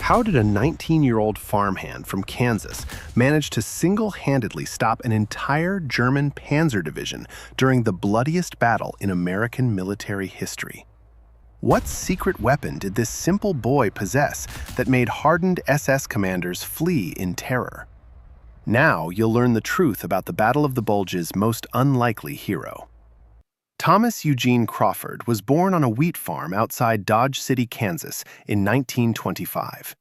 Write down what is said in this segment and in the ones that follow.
How did a 19-year-old farmhand from Kansas manage to single-handedly stop an entire German panzer division during the bloodiest battle in American military history? What secret weapon did this simple boy possess that made hardened SS commanders flee in terror? Now you'll learn the truth about the Battle of the Bulge's most unlikely hero. Thomas Eugene Crawford was born on a wheat farm outside Dodge City, Kansas in 1925.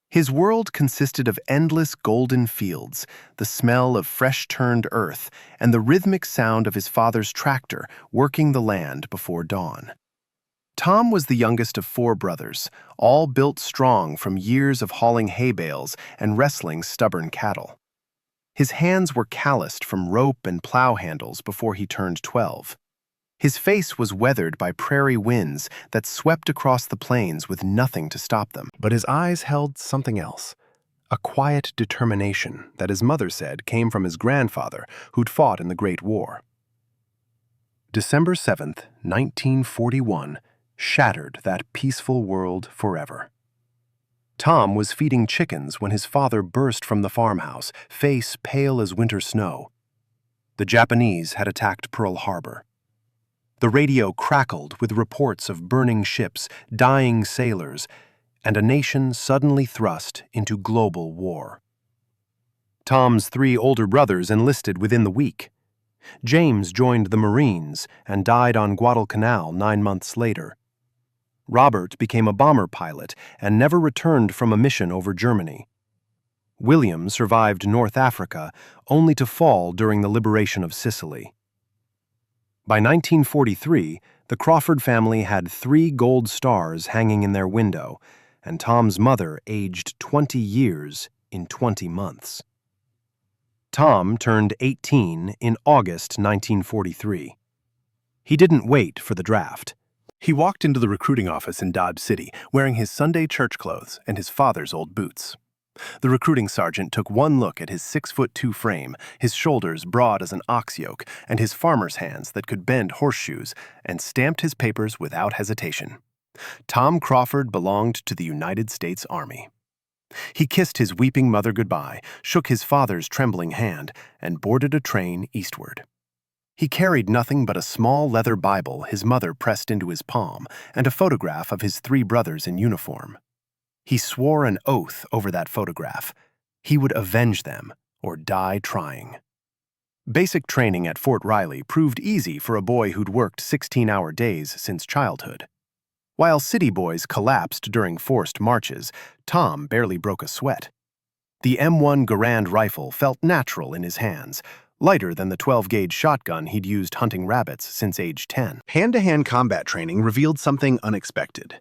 His world consisted of endless golden fields, the smell of fresh-turned earth, and the rhythmic sound of his father's tractor working the land before dawn. Tom was the youngest of 4 brothers, all built strong from years of hauling hay bales and wrestling stubborn cattle. His hands were calloused from rope and plow handles before he turned 12. His face was weathered by prairie winds that swept across the plains with nothing to stop them. But his eyes held something else, a quiet determination that his mother said came from his grandfather who'd fought in the Great War. December 7th, 1941, shattered that peaceful world forever. Tom was feeding chickens when his father burst from the farmhouse, face pale as winter snow. The Japanese had attacked Pearl Harbor. The radio crackled with reports of burning ships, dying sailors, and a nation suddenly thrust into global war. Tom's 3 older brothers enlisted within the week. James joined the Marines and died on Guadalcanal 9 months later. Robert became a bomber pilot and never returned from a mission over Germany. William survived North Africa, only to fall during the liberation of Sicily. By 1943, the Crawford family had 3 gold stars hanging in their window, and Tom's mother aged 20 years in 20 months. Tom turned 18 in August 1943. He didn't wait for the draft. He walked into the recruiting office in Dodge City wearing his Sunday church clothes and his father's old boots. The recruiting sergeant took one look at his 6'2" frame, his shoulders broad as an ox yoke, and his farmer's hands that could bend horseshoes, and stamped his papers without hesitation. Tom Crawford belonged to the United States Army. He kissed his weeping mother goodbye, shook his father's trembling hand, and boarded a train eastward. He carried nothing but a small leather Bible his mother pressed into his palm and a photograph of his 3 brothers in uniform. He swore an oath over that photograph. He would avenge them or die trying. Basic training at Fort Riley proved easy for a boy who'd worked 16-hour days since childhood. While city boys collapsed during forced marches, Tom barely broke a sweat. The M1 Garand rifle felt natural in his hands, lighter than the 12-gauge shotgun he'd used hunting rabbits since age 10. Hand-to-hand combat training revealed something unexpected.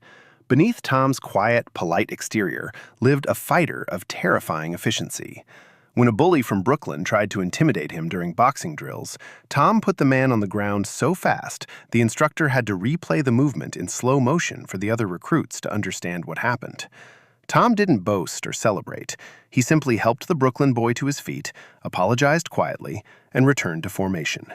Beneath Tom's quiet, polite exterior lived a fighter of terrifying efficiency. When a bully from Brooklyn tried to intimidate him during boxing drills, Tom put the man on the ground so fast the instructor had to replay the movement in slow motion for the other recruits to understand what happened. Tom didn't boast or celebrate. He simply helped the Brooklyn boy to his feet, apologized quietly, and returned to formation.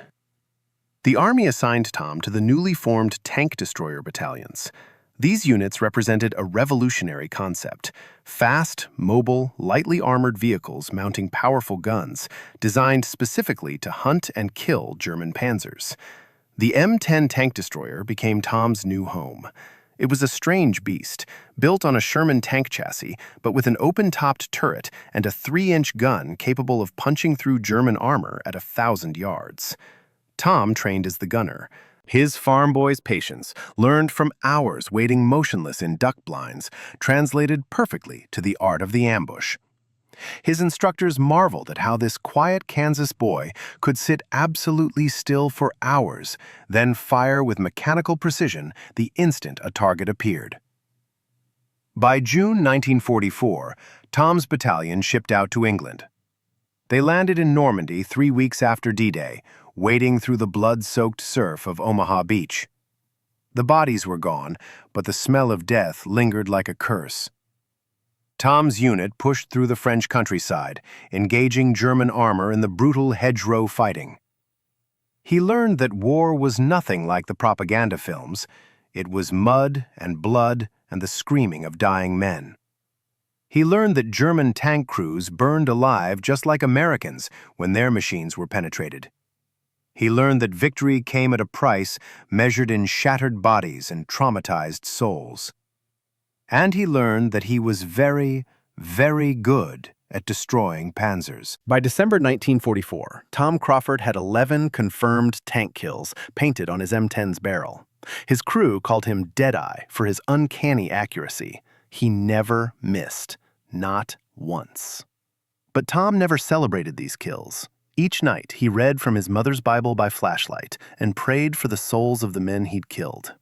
The Army assigned Tom to the newly formed tank destroyer battalions. These units represented a revolutionary concept: fast, mobile, lightly armored vehicles mounting powerful guns, designed specifically to hunt and kill German panzers. The M10 tank destroyer became Tom's new home. It was a strange beast, built on a Sherman tank chassis, but with an open-topped turret and a 3-inch gun capable of punching through German armor at 1,000 yards. Tom trained as the gunner. His farm boy's patience, learned from hours waiting motionless in duck blinds, translated perfectly to the art of the ambush. His instructors marveled at how this quiet Kansas boy could sit absolutely still for hours, then fire with mechanical precision the instant a target appeared. By June 1944, Tom's battalion shipped out to England. They landed in Normandy 3 weeks after D-Day, wading through the blood-soaked surf of Omaha Beach. The bodies were gone, but the smell of death lingered like a curse. Tom's unit pushed through the French countryside, engaging German armor in the brutal hedgerow fighting. He learned that war was nothing like the propaganda films. It was mud and blood and the screaming of dying men. He learned that German tank crews burned alive just like Americans when their machines were penetrated. He learned that victory came at a price measured in shattered bodies and traumatized souls. And he learned that he was very, very good at destroying panzers. By December 1944, Tom Crawford had 11 confirmed tank kills painted on his M10's barrel. His crew called him Deadeye for his uncanny accuracy. He never missed, not once. But Tom never celebrated these kills. Each night, he read from his mother's Bible by flashlight and prayed for the souls of the men he'd killed.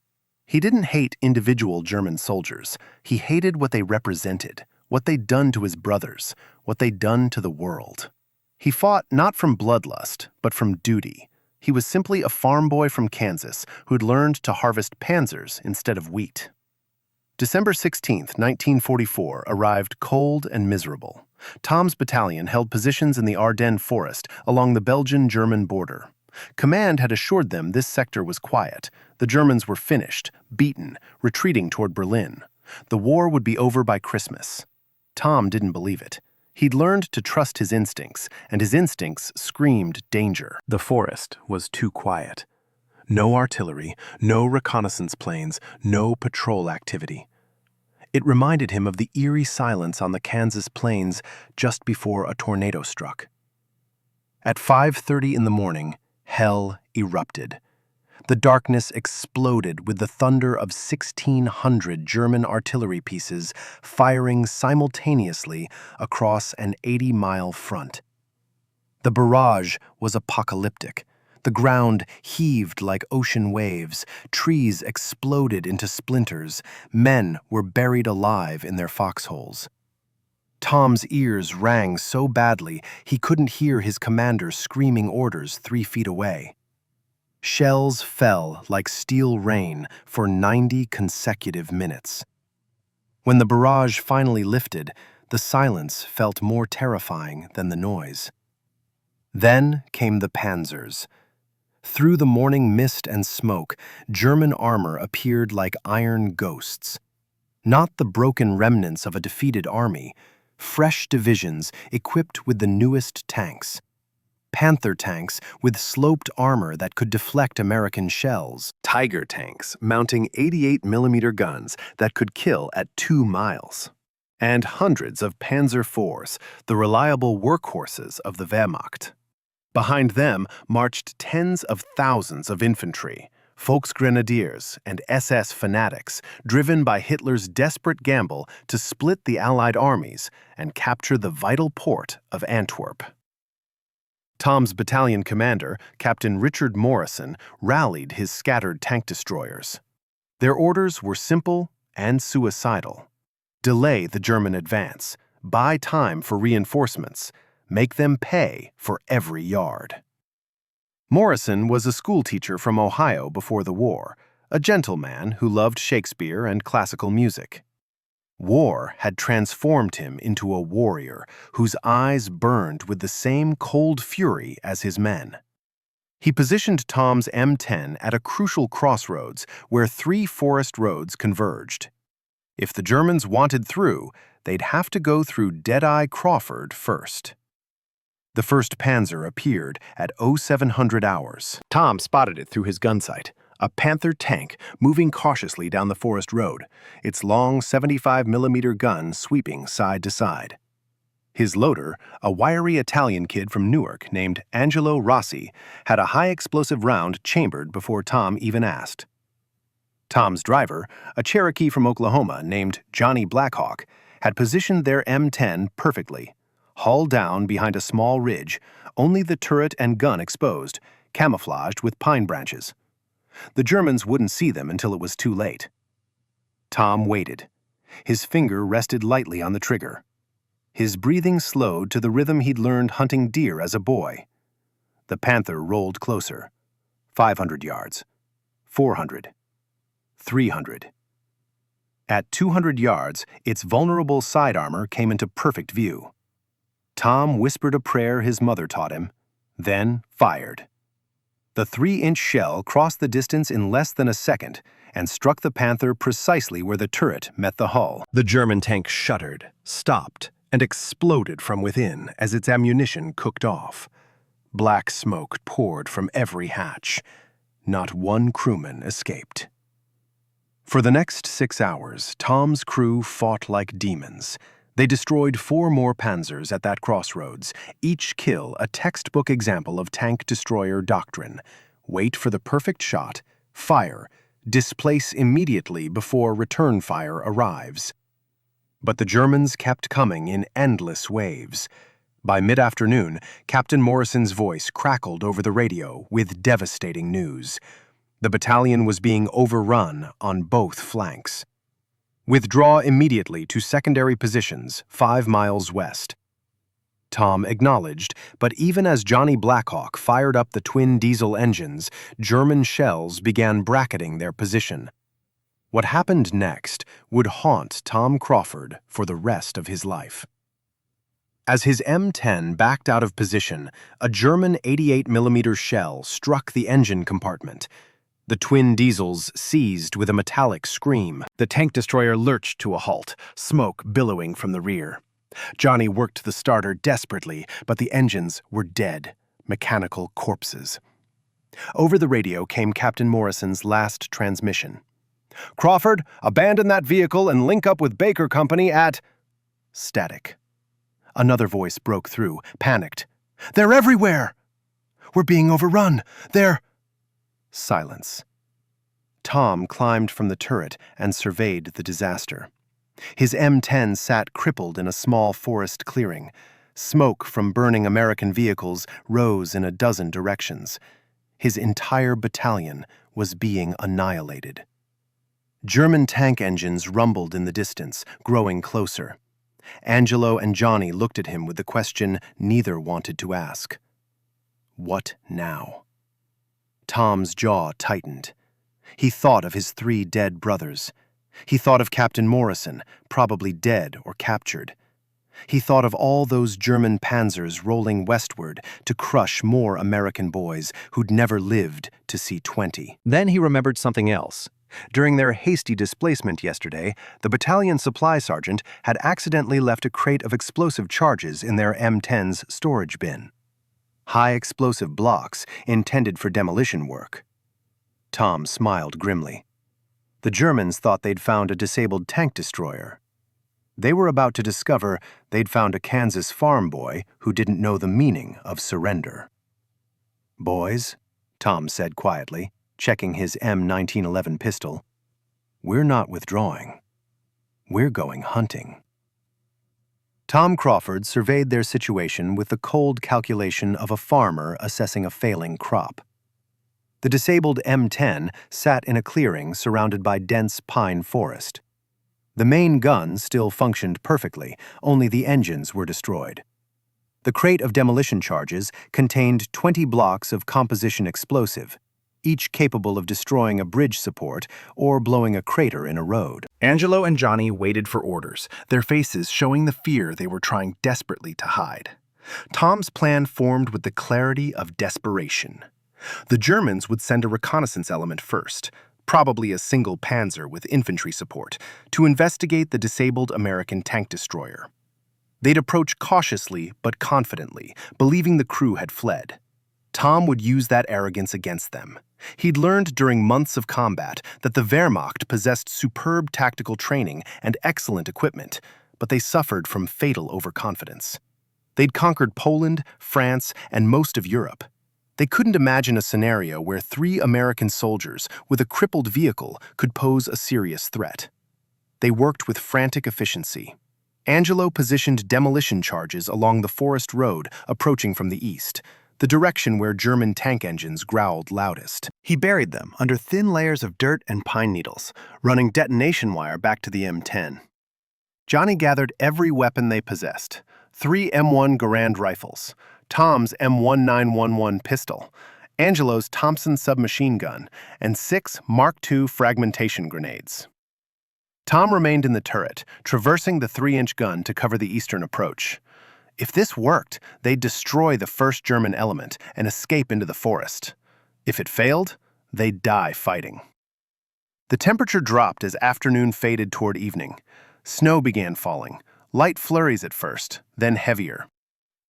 He didn't hate individual German soldiers. He hated what they represented, what they'd done to his brothers, what they'd done to the world. He fought not from bloodlust, but from duty. He was simply a farm boy from Kansas who'd learned to harvest panzers instead of wheat. December 16, 1944, arrived cold and miserable. Tom's battalion held positions in the Ardennes forest along the Belgian-German border. Command had assured them this sector was quiet. The Germans were finished, beaten, retreating toward Berlin. The war would be over by Christmas. Tom didn't believe it. He'd learned to trust his instincts, and his instincts screamed danger. The forest was too quiet. No artillery, no reconnaissance planes, no patrol activity. It reminded him of the eerie silence on the Kansas plains just before a tornado struck. At 5:30 in the morning, hell erupted. The darkness exploded with the thunder of 1,600 German artillery pieces firing simultaneously across an 80-mile front. The barrage was apocalyptic. The ground heaved like ocean waves, trees exploded into splinters, men were buried alive in their foxholes. Tom's ears rang so badly he couldn't hear his commander screaming orders 3 feet away. Shells fell like steel rain for 90 consecutive minutes. When the barrage finally lifted, the silence felt more terrifying than the noise. Then came the panzers. Through the morning mist and smoke, German armor appeared like iron ghosts. Not the broken remnants of a defeated army, fresh divisions equipped with the newest tanks. Panther tanks with sloped armor that could deflect American shells. Tiger tanks mounting 88mm guns that could kill at 2 miles. And hundreds of Panzer IVs, the reliable workhorses of the Wehrmacht. Behind them marched tens of thousands of infantry, Volksgrenadiers, and SS fanatics, driven by Hitler's desperate gamble to split the Allied armies and capture the vital port of Antwerp. Tom's battalion commander, Captain Richard Morrison, rallied his scattered tank destroyers. Their orders were simple and suicidal. Delay the German advance, buy time for reinforcements, make them pay for every yard. Morrison was a schoolteacher from Ohio before the war, a gentleman who loved Shakespeare and classical music. War had transformed him into a warrior whose eyes burned with the same cold fury as his men. He positioned Tom's M10 at a crucial crossroads where 3 forest roads converged. If the Germans wanted through, they'd have to go through Deadeye Crawford first. The 1st Panzer appeared at 0700 hours. Tom spotted it through his gun sight, a Panther tank moving cautiously down the forest road, its long 75mm gun sweeping side to side. His loader, a wiry Italian kid from Newark named Angelo Rossi, had a high-explosive round chambered before Tom even asked. Tom's driver, a Cherokee from Oklahoma named Johnny Blackhawk, had positioned their M10 perfectly. Hull down behind a small ridge, only the turret and gun exposed, camouflaged with pine branches. The Germans wouldn't see them until it was too late. Tom waited. His finger rested lightly on the trigger. His breathing slowed to the rhythm he'd learned hunting deer as a boy. The Panther rolled closer. 500 yards. 400. 300. At 200 yards, its vulnerable side armor came into perfect view. Tom whispered a prayer his mother taught him, then fired. The 3-inch shell crossed the distance in less than a second and struck the Panther precisely where the turret met the hull. The German tank shuddered, stopped, and exploded from within as its ammunition cooked off. Black smoke poured from every hatch. Not one crewman escaped. For the next 6 hours, Tom's crew fought like demons. They destroyed 4 more Panzers at that crossroads, each kill a textbook example of tank destroyer doctrine. Wait for the perfect shot, fire, displace immediately before return fire arrives. But the Germans kept coming in endless waves. By mid-afternoon, Captain Morrison's voice crackled over the radio with devastating news. The battalion was being overrun on both flanks. Withdraw immediately to secondary positions 5 miles west. Tom acknowledged, but even as Johnny Blackhawk fired up the twin diesel engines, German shells began bracketing their position. What happened next would haunt Tom Crawford for the rest of his life. As his M10 backed out of position, a German 88mm shell struck the engine compartment. The twin diesels seized with a metallic scream. The tank destroyer lurched to a halt, smoke billowing from the rear. Johnny worked the starter desperately, but the engines were dead, mechanical corpses. Over the radio came Captain Morrison's last transmission. "Crawford, abandon that vehicle and link up with Baker Company at..." Static. Another voice broke through, panicked. "They're everywhere! We're being overrun! They're..." Silence. Tom climbed from the turret and surveyed the disaster. His M10 sat crippled in a small forest clearing. Smoke from burning American vehicles rose in a dozen directions. His entire battalion was being annihilated. German tank engines rumbled in the distance, growing closer. Angelo and Johnny looked at him with the question neither wanted to ask. What now? Tom's jaw tightened. He thought of his 3 dead brothers. He thought of Captain Morrison, probably dead or captured. He thought of all those German panzers rolling westward to crush more American boys who'd never lived to see 20. Then he remembered something else. During their hasty displacement yesterday, the battalion supply sergeant had accidentally left a crate of explosive charges in their M10's storage bin. High explosive blocks intended for demolition work. Tom smiled grimly. The Germans thought they'd found a disabled tank destroyer. They were about to discover they'd found a Kansas farm boy who didn't know the meaning of surrender. "Boys," Tom said quietly, checking his M1911 pistol, "we're not withdrawing. We're going hunting." Tom Crawford surveyed their situation with the cold calculation of a farmer assessing a failing crop. The disabled M10 sat in a clearing surrounded by dense pine forest. The main gun still functioned perfectly, only the engines were destroyed. The crate of demolition charges contained 20 blocks of composition explosive, each capable of destroying a bridge support or blowing a crater in a road. Angelo and Johnny waited for orders, their faces showing the fear they were trying desperately to hide. Tom's plan formed with the clarity of desperation. The Germans would send a reconnaissance element first, probably a single panzer with infantry support, to investigate the disabled American tank destroyer. They'd approach cautiously but confidently, believing the crew had fled. Tom would use that arrogance against them. He'd learned during months of combat that the Wehrmacht possessed superb tactical training and excellent equipment, but they suffered from fatal overconfidence. They'd conquered Poland, France, and most of Europe. They couldn't imagine a scenario where 3 American soldiers with a crippled vehicle could pose a serious threat. They worked with frantic efficiency. Angelo positioned demolition charges along the forest road approaching from the east, the direction where German tank engines growled loudest. He buried them under thin layers of dirt and pine needles, running detonation wire back to the M10. Johnny gathered every weapon they possessed: 3 M1 Garand rifles, Tom's M1911 pistol, Angelo's Thompson submachine gun, and 6 Mark II fragmentation grenades. Tom remained in the turret, traversing the 3-inch gun to cover the eastern approach. If this worked, they'd destroy the first German element and escape into the forest. If it failed, they'd die fighting. The temperature dropped as afternoon faded toward evening. Snow began falling, light flurries at first, then heavier.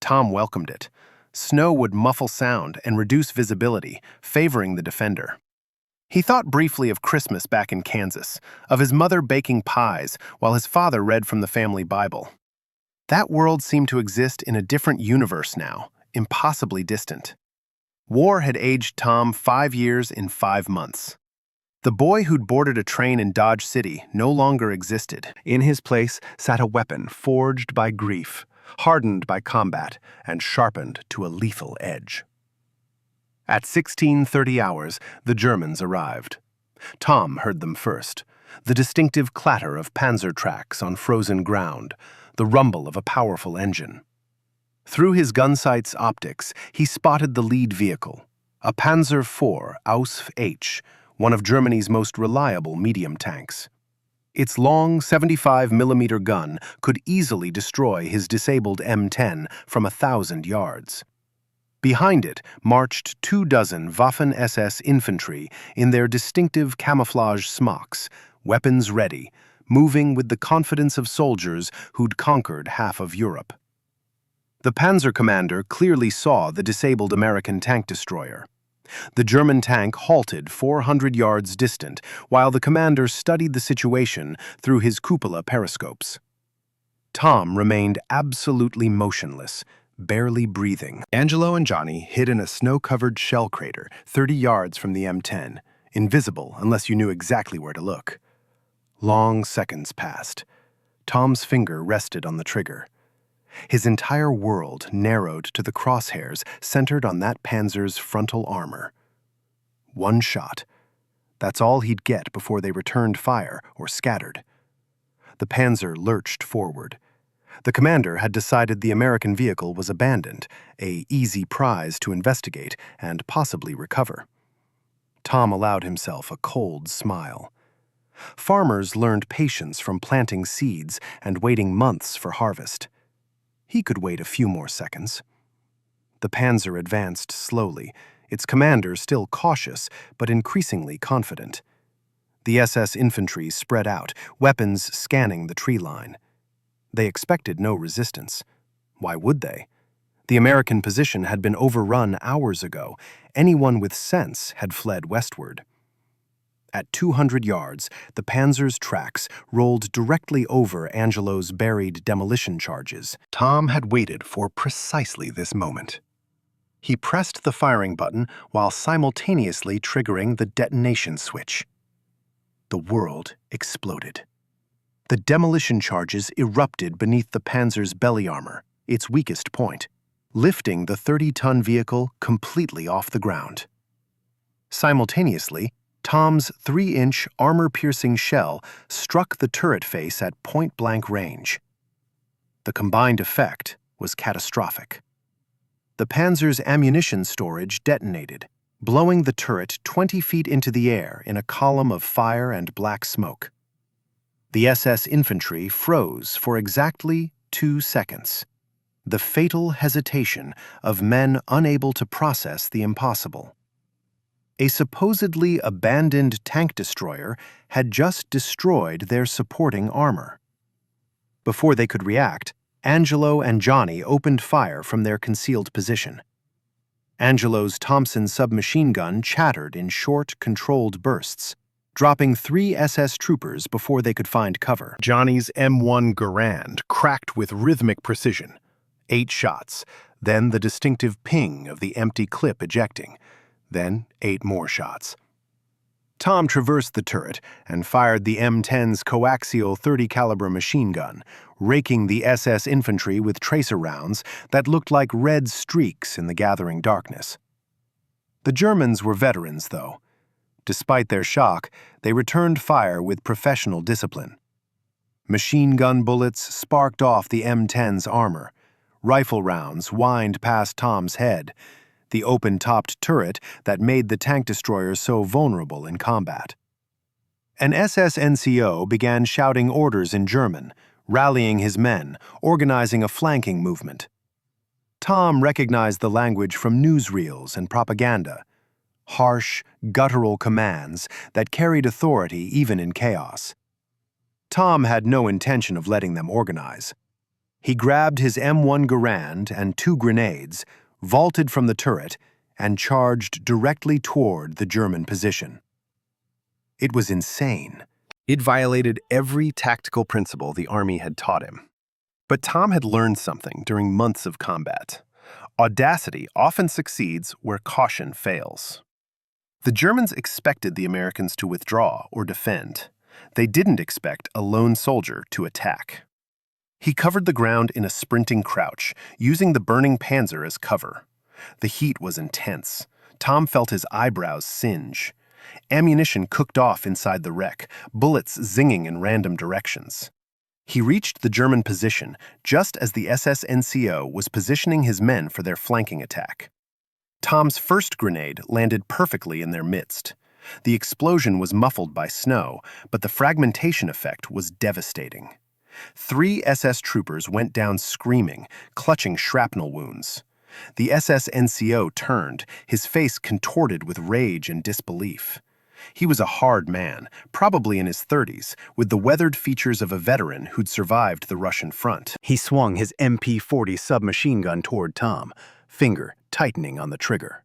Tom welcomed it. Snow would muffle sound and reduce visibility, favoring the defender. He thought briefly of Christmas back in Kansas, of his mother baking pies while his father read from the family Bible. That world seemed to exist in a different universe now, impossibly distant. War had aged Tom 5 years in 5 months. The boy who'd boarded a train in Dodge City no longer existed. In his place sat a weapon forged by grief, hardened by combat, and sharpened to a lethal edge. At 16:30 hours, the Germans arrived. Tom heard them first, the distinctive clatter of panzer tracks on frozen ground, the rumble of a powerful engine. Through his gunsight's optics, he spotted the lead vehicle, a Panzer IV Ausf H, one of Germany's most reliable medium tanks. Its long 75mm gun could easily destroy his disabled M10 from 1,000 yards. Behind it marched 24 Waffen-SS infantry in their distinctive camouflage smocks, weapons ready, moving with the confidence of soldiers who'd conquered half of Europe. The panzer commander clearly saw the disabled American tank destroyer. The German tank halted 400 yards distant while the commander studied the situation through his cupola periscopes. Tom remained absolutely motionless, barely breathing. Angelo and Johnny hid in a snow-covered shell crater 30 yards from the M10, invisible unless you knew exactly where to look. Long seconds passed. Tom's finger rested on the trigger. His entire world narrowed to the crosshairs centered on that panzer's frontal armor. One shot. That's all he'd get before they returned fire or scattered. The panzer lurched forward. The commander had decided the American vehicle was abandoned, an easy prize to investigate and possibly recover. Tom allowed himself a cold smile. Farmers learned patience from planting seeds and waiting months for harvest. He could wait a few more seconds. The panzer advanced slowly, its commander still cautious but increasingly confident. The SS infantry spread out, weapons scanning the tree line. They expected no resistance. Why would they? The American position had been overrun hours ago. Anyone with sense had fled westward. At 200 yards, the panzer's tracks rolled directly over Angelo's buried demolition charges. Tom had waited for precisely this moment. He pressed the firing button while simultaneously triggering the detonation switch. The world exploded. The demolition charges erupted beneath the panzer's belly armor, its weakest point, lifting the 30-ton vehicle completely off the ground. Simultaneously, Tom's 3-inch armor-piercing shell struck the turret face at point-blank range. The combined effect was catastrophic. The panzer's ammunition storage detonated, blowing the turret 20 feet into the air in a column of fire and black smoke. The SS infantry froze for exactly 2 seconds, the fatal hesitation of men unable to process the impossible. A supposedly abandoned tank destroyer had just destroyed their supporting armor. Before they could react, Angelo and Johnny opened fire from their concealed position. Angelo's Thompson submachine gun chattered in short, controlled bursts, dropping 3 SS troopers before they could find cover. Johnny's M1 Garand cracked with rhythmic precision. 8 shots, then the distinctive ping of the empty clip ejecting. Then 8 more shots. Tom traversed the turret and fired the M10's coaxial 30-caliber machine gun, raking the SS infantry with tracer rounds that looked like red streaks in the gathering darkness. The Germans were veterans, though. Despite their shock, they returned fire with professional discipline. Machine gun bullets sparked off the M10's armor. Rifle rounds whined past Tom's head, the open-topped turret that made the tank destroyer so vulnerable in combat. An SS NCO began shouting orders in German, rallying his men, organizing a flanking movement. Tom recognized the language from newsreels and propaganda. harsh, guttural commands that carried authority even in chaos. Tom had no intention of letting them organize. He grabbed his M1 Garand and 2 grenades, vaulted from the turret, and charged directly toward the German position. It was insane. It violated every tactical principle the Army had taught him. But Tom had learned something during months of combat. Audacity often succeeds where caution fails. The Germans expected the Americans to withdraw or defend. They didn't expect a lone soldier to attack. He covered the ground in a sprinting crouch, using the burning Panzer as cover. The heat was intense. Tom felt his eyebrows singe. Ammunition cooked off inside the wreck, bullets zinging in random directions. He reached the German position just as the SS NCO was positioning his men for their flanking attack. Tom's first grenade landed perfectly in their midst. The explosion was muffled by snow, but the fragmentation effect was devastating. 3 SS troopers went down screaming, clutching shrapnel wounds. The SS NCO turned, his face contorted with rage and disbelief. He was a hard man, probably in his 30s, with the weathered features of a veteran who'd survived the Russian front. He swung his MP-40 submachine gun toward Tom, finger tightening on the trigger.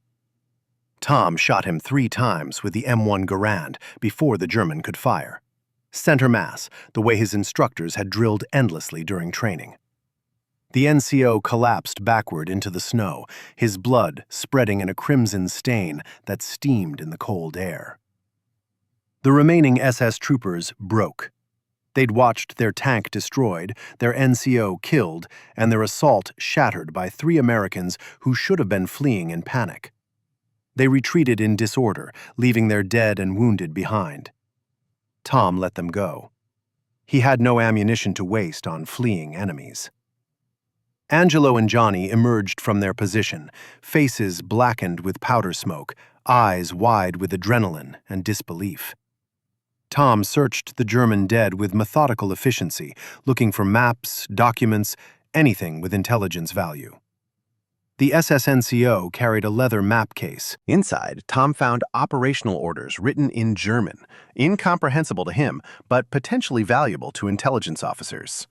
Tom shot him 3 times with the M1 Garand before the German could fire. Center mass, the way his instructors had drilled endlessly during training. The NCO collapsed backward into the snow, his blood spreading in a crimson stain that steamed in the cold air. The remaining SS troopers broke. They'd watched their tank destroyed, their NCO killed, and their assault shattered by 3 Americans who should have been fleeing in panic. They retreated in disorder, leaving their dead and wounded behind. Tom let them go. He had no ammunition to waste on fleeing enemies. Angelo and Johnny emerged from their position, faces blackened with powder smoke, eyes wide with adrenaline and disbelief. Tom searched the German dead with methodical efficiency, looking for maps, documents, anything with intelligence value. The SSNCO carried a leather map case. Inside, Tom found operational orders written in German, incomprehensible to him, but potentially valuable to intelligence officers.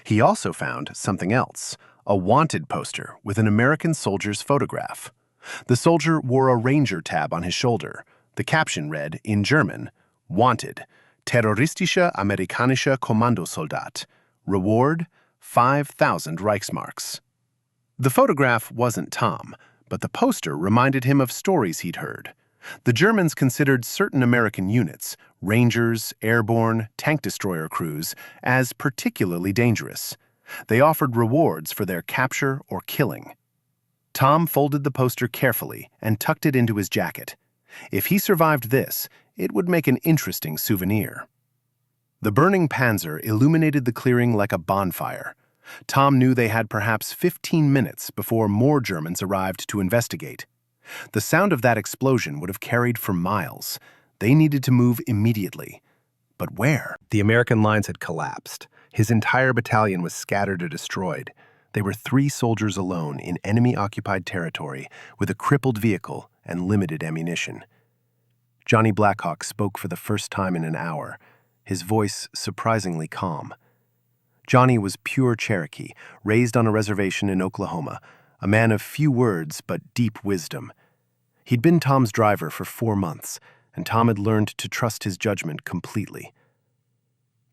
He also found something else, a wanted poster with an American soldier's photograph. The soldier wore a ranger tab on his shoulder. The caption read, in German, Wanted, terroristischer amerikanischer Kommandosoldat. Reward, 5,000 Reichsmarks. The photograph wasn't Tom, but the poster reminded him of stories he'd heard. The Germans considered certain American units, Rangers, airborne, tank destroyer crews, as particularly dangerous. They offered rewards for their capture or killing. Tom folded the poster carefully and tucked it into his jacket. If he survived this, it would make an interesting souvenir. The burning Panzer illuminated the clearing like a bonfire. Tom knew they had perhaps 15 minutes before more Germans arrived to investigate. The sound of that explosion would have carried for miles. They needed to move immediately. But where? The American lines had collapsed. His entire battalion was scattered or destroyed. They were 3 soldiers alone in enemy-occupied territory with a crippled vehicle and limited ammunition. Johnny Blackhawk spoke for the first time in an hour, his voice surprisingly calm. Johnny was pure Cherokee, raised on a reservation in Oklahoma, a man of few words but deep wisdom. He'd been Tom's driver for 4 months, and Tom had learned to trust his judgment completely.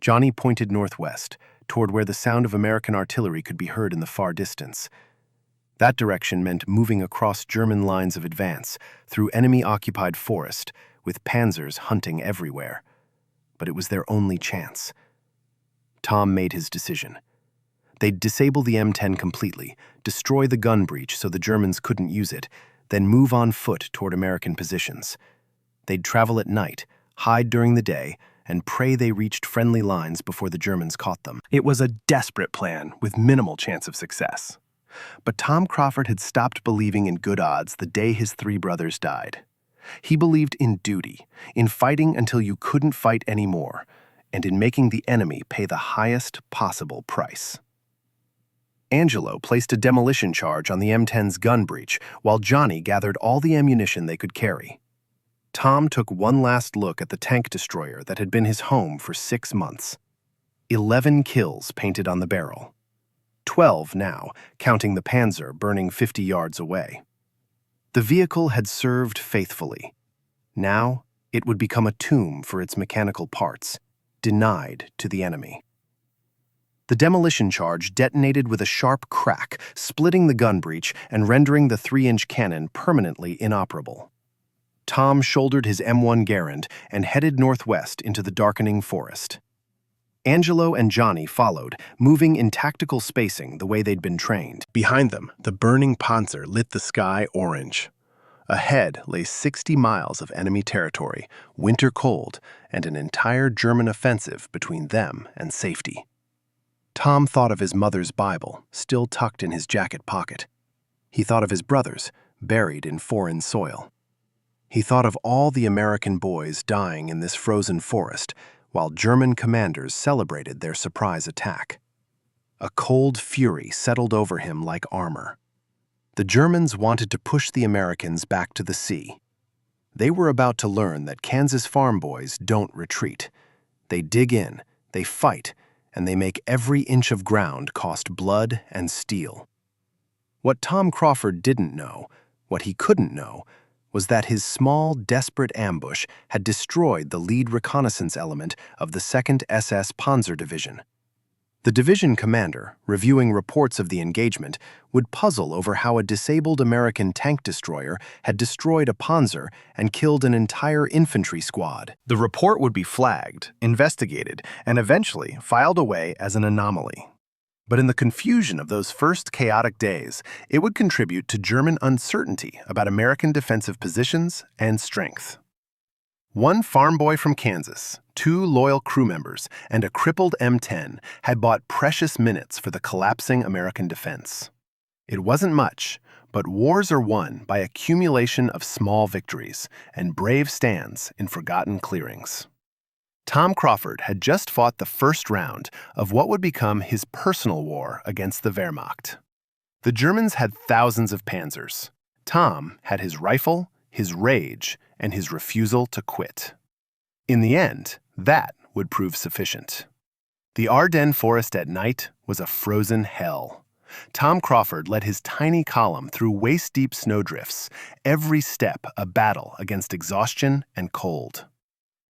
Johnny pointed northwest, toward where the sound of American artillery could be heard in the far distance. That direction meant moving across German lines of advance, through enemy-occupied forest, with panzers hunting everywhere. But it was their only chance. Tom made his decision. They'd disable the M10 completely, destroy the gun breech so the Germans couldn't use it, then move on foot toward American positions. They'd travel at night, hide during the day, and pray they reached friendly lines before the Germans caught them. It was a desperate plan with minimal chance of success. But Tom Crawford had stopped believing in good odds the day his 3 brothers died. He believed in duty, in fighting until you couldn't fight anymore, and in making the enemy pay the highest possible price. Angelo placed a demolition charge on the M10's gun breech while Johnny gathered all the ammunition they could carry. Tom took one last look at the tank destroyer that had been his home for 6 months. 11 kills painted on the barrel. 12 now, counting the Panzer burning 50 yards away. The vehicle had served faithfully. Now, it would become a tomb for its mechanical parts, denied to the enemy. The demolition charge detonated with a sharp crack, splitting the gun breech and rendering the 3-inch cannon permanently inoperable. Tom shouldered his M1 Garand and headed northwest into the darkening forest. Angelo and Johnny followed, moving in tactical spacing the way they'd been trained. Behind them, the burning Panzer lit the sky orange. Ahead lay 60 miles of enemy territory, winter cold, and an entire German offensive between them and safety. Tom thought of his mother's Bible, still tucked in his jacket pocket. He thought of his brothers, buried in foreign soil. He thought of all the American boys dying in this frozen forest, while German commanders celebrated their surprise attack. A cold fury settled over him like armor. The Germans wanted to push the Americans back to the sea. They were about to learn that Kansas farm boys don't retreat. They dig in, they fight, and they make every inch of ground cost blood and steel. What Tom Crawford didn't know, what he couldn't know, was that his small, desperate ambush had destroyed the lead reconnaissance element of the 2nd SS Panzer Division. The division commander, reviewing reports of the engagement, would puzzle over how a disabled American tank destroyer had destroyed a Panzer and killed an entire infantry squad. The report would be flagged, investigated, and eventually filed away as an anomaly. But in the confusion of those first chaotic days, it would contribute to German uncertainty about American defensive positions and strength. One farm boy from Kansas, 2 loyal crew members, and a crippled M10 had bought precious minutes for the collapsing American defense. It wasn't much, but wars are won by accumulation of small victories and brave stands in forgotten clearings. Tom Crawford had just fought the first round of what would become his personal war against the Wehrmacht. The Germans had thousands of panzers. Tom had his rifle, his rage, and his refusal to quit. In the end, that would prove sufficient. The Ardennes forest at night was a frozen hell. Tom Crawford led his tiny column through waist-deep snowdrifts, every step a battle against exhaustion and cold.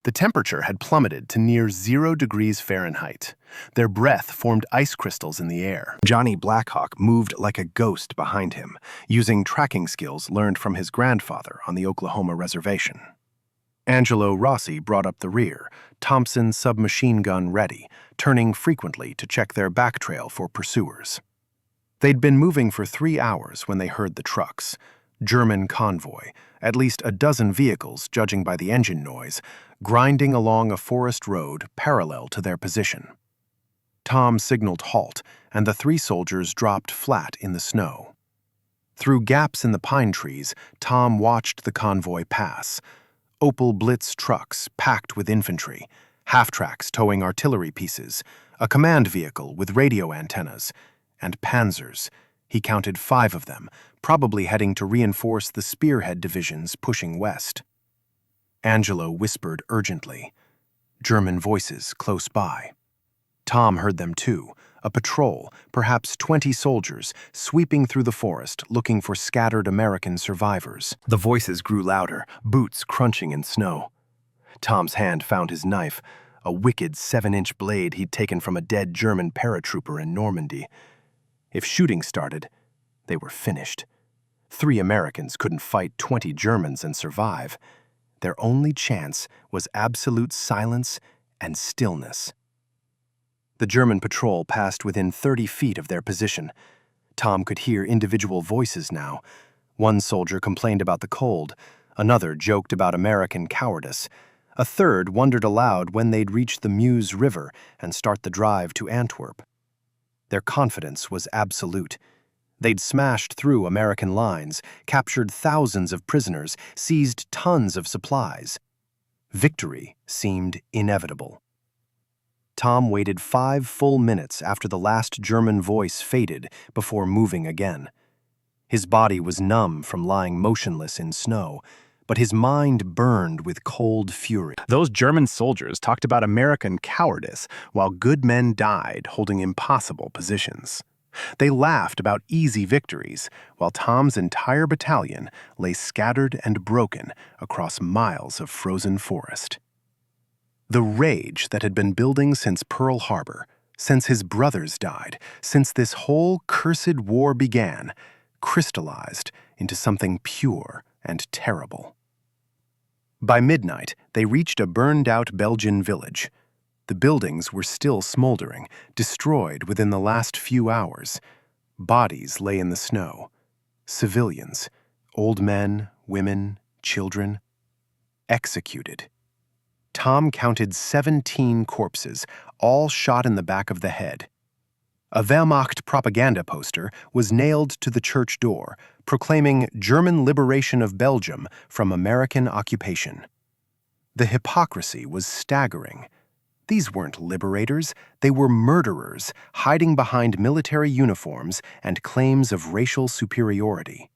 The temperature had plummeted to near 0 degrees Fahrenheit. Their breath formed ice crystals in the air. Johnny Blackhawk moved like a ghost behind him, using tracking skills learned from his grandfather on the Oklahoma reservation. Angelo Rossi brought up the rear, Thompson's submachine gun ready, turning frequently to check their back trail for pursuers. They'd been moving for 3 hours when they heard the trucks. German convoy, at least a dozen vehicles judging by the engine noise, grinding along a forest road parallel to their position. Tom signaled halt, and the 3 soldiers dropped flat in the snow. Through gaps in the pine trees, Tom watched the convoy pass. Opel Blitz trucks packed with infantry, half-tracks towing artillery pieces, a command vehicle with radio antennas, and panzers. He counted 5 of them, probably heading to reinforce the spearhead divisions pushing west. Angelo whispered urgently. German voices close by. Tom heard them too, a patrol, perhaps 20 soldiers, sweeping through the forest looking for scattered American survivors. The voices grew louder, boots crunching in snow. Tom's hand found his knife, a wicked 7-inch blade he'd taken from a dead German paratrooper in Normandy. If shooting started, they were finished. 3 Americans couldn't fight 20 Germans and survive. Their only chance was absolute silence and stillness. The German patrol passed within 30 feet of their position. Tom could hear individual voices now. One soldier complained about the cold. Another joked about American cowardice. A third wondered aloud when they'd reach the Meuse River and start the drive to Antwerp. Their confidence was absolute. They'd smashed through American lines, captured thousands of prisoners, seized tons of supplies. Victory seemed inevitable. Tom waited 5 full minutes after the last German voice faded before moving again. His body was numb from lying motionless in snow, but his mind burned with cold fury. Those German soldiers talked about American cowardice, while good men died holding impossible positions. They laughed about easy victories, while Tom's entire battalion lay scattered and broken across miles of frozen forest. The rage that had been building since Pearl Harbor, since his brothers died, since this whole cursed war began, crystallized into something pure and terrible. By midnight, they reached a burned-out Belgian village. The buildings were still smoldering, destroyed within the last few hours. Bodies lay in the snow. Civilians, old men, women, children, executed. Tom counted 17 corpses, all shot in the back of the head. A Wehrmacht propaganda poster was nailed to the church door, proclaiming German liberation of Belgium from American occupation. The hypocrisy was staggering. These weren't liberators, they were murderers, hiding behind military uniforms and claims of racial superiority.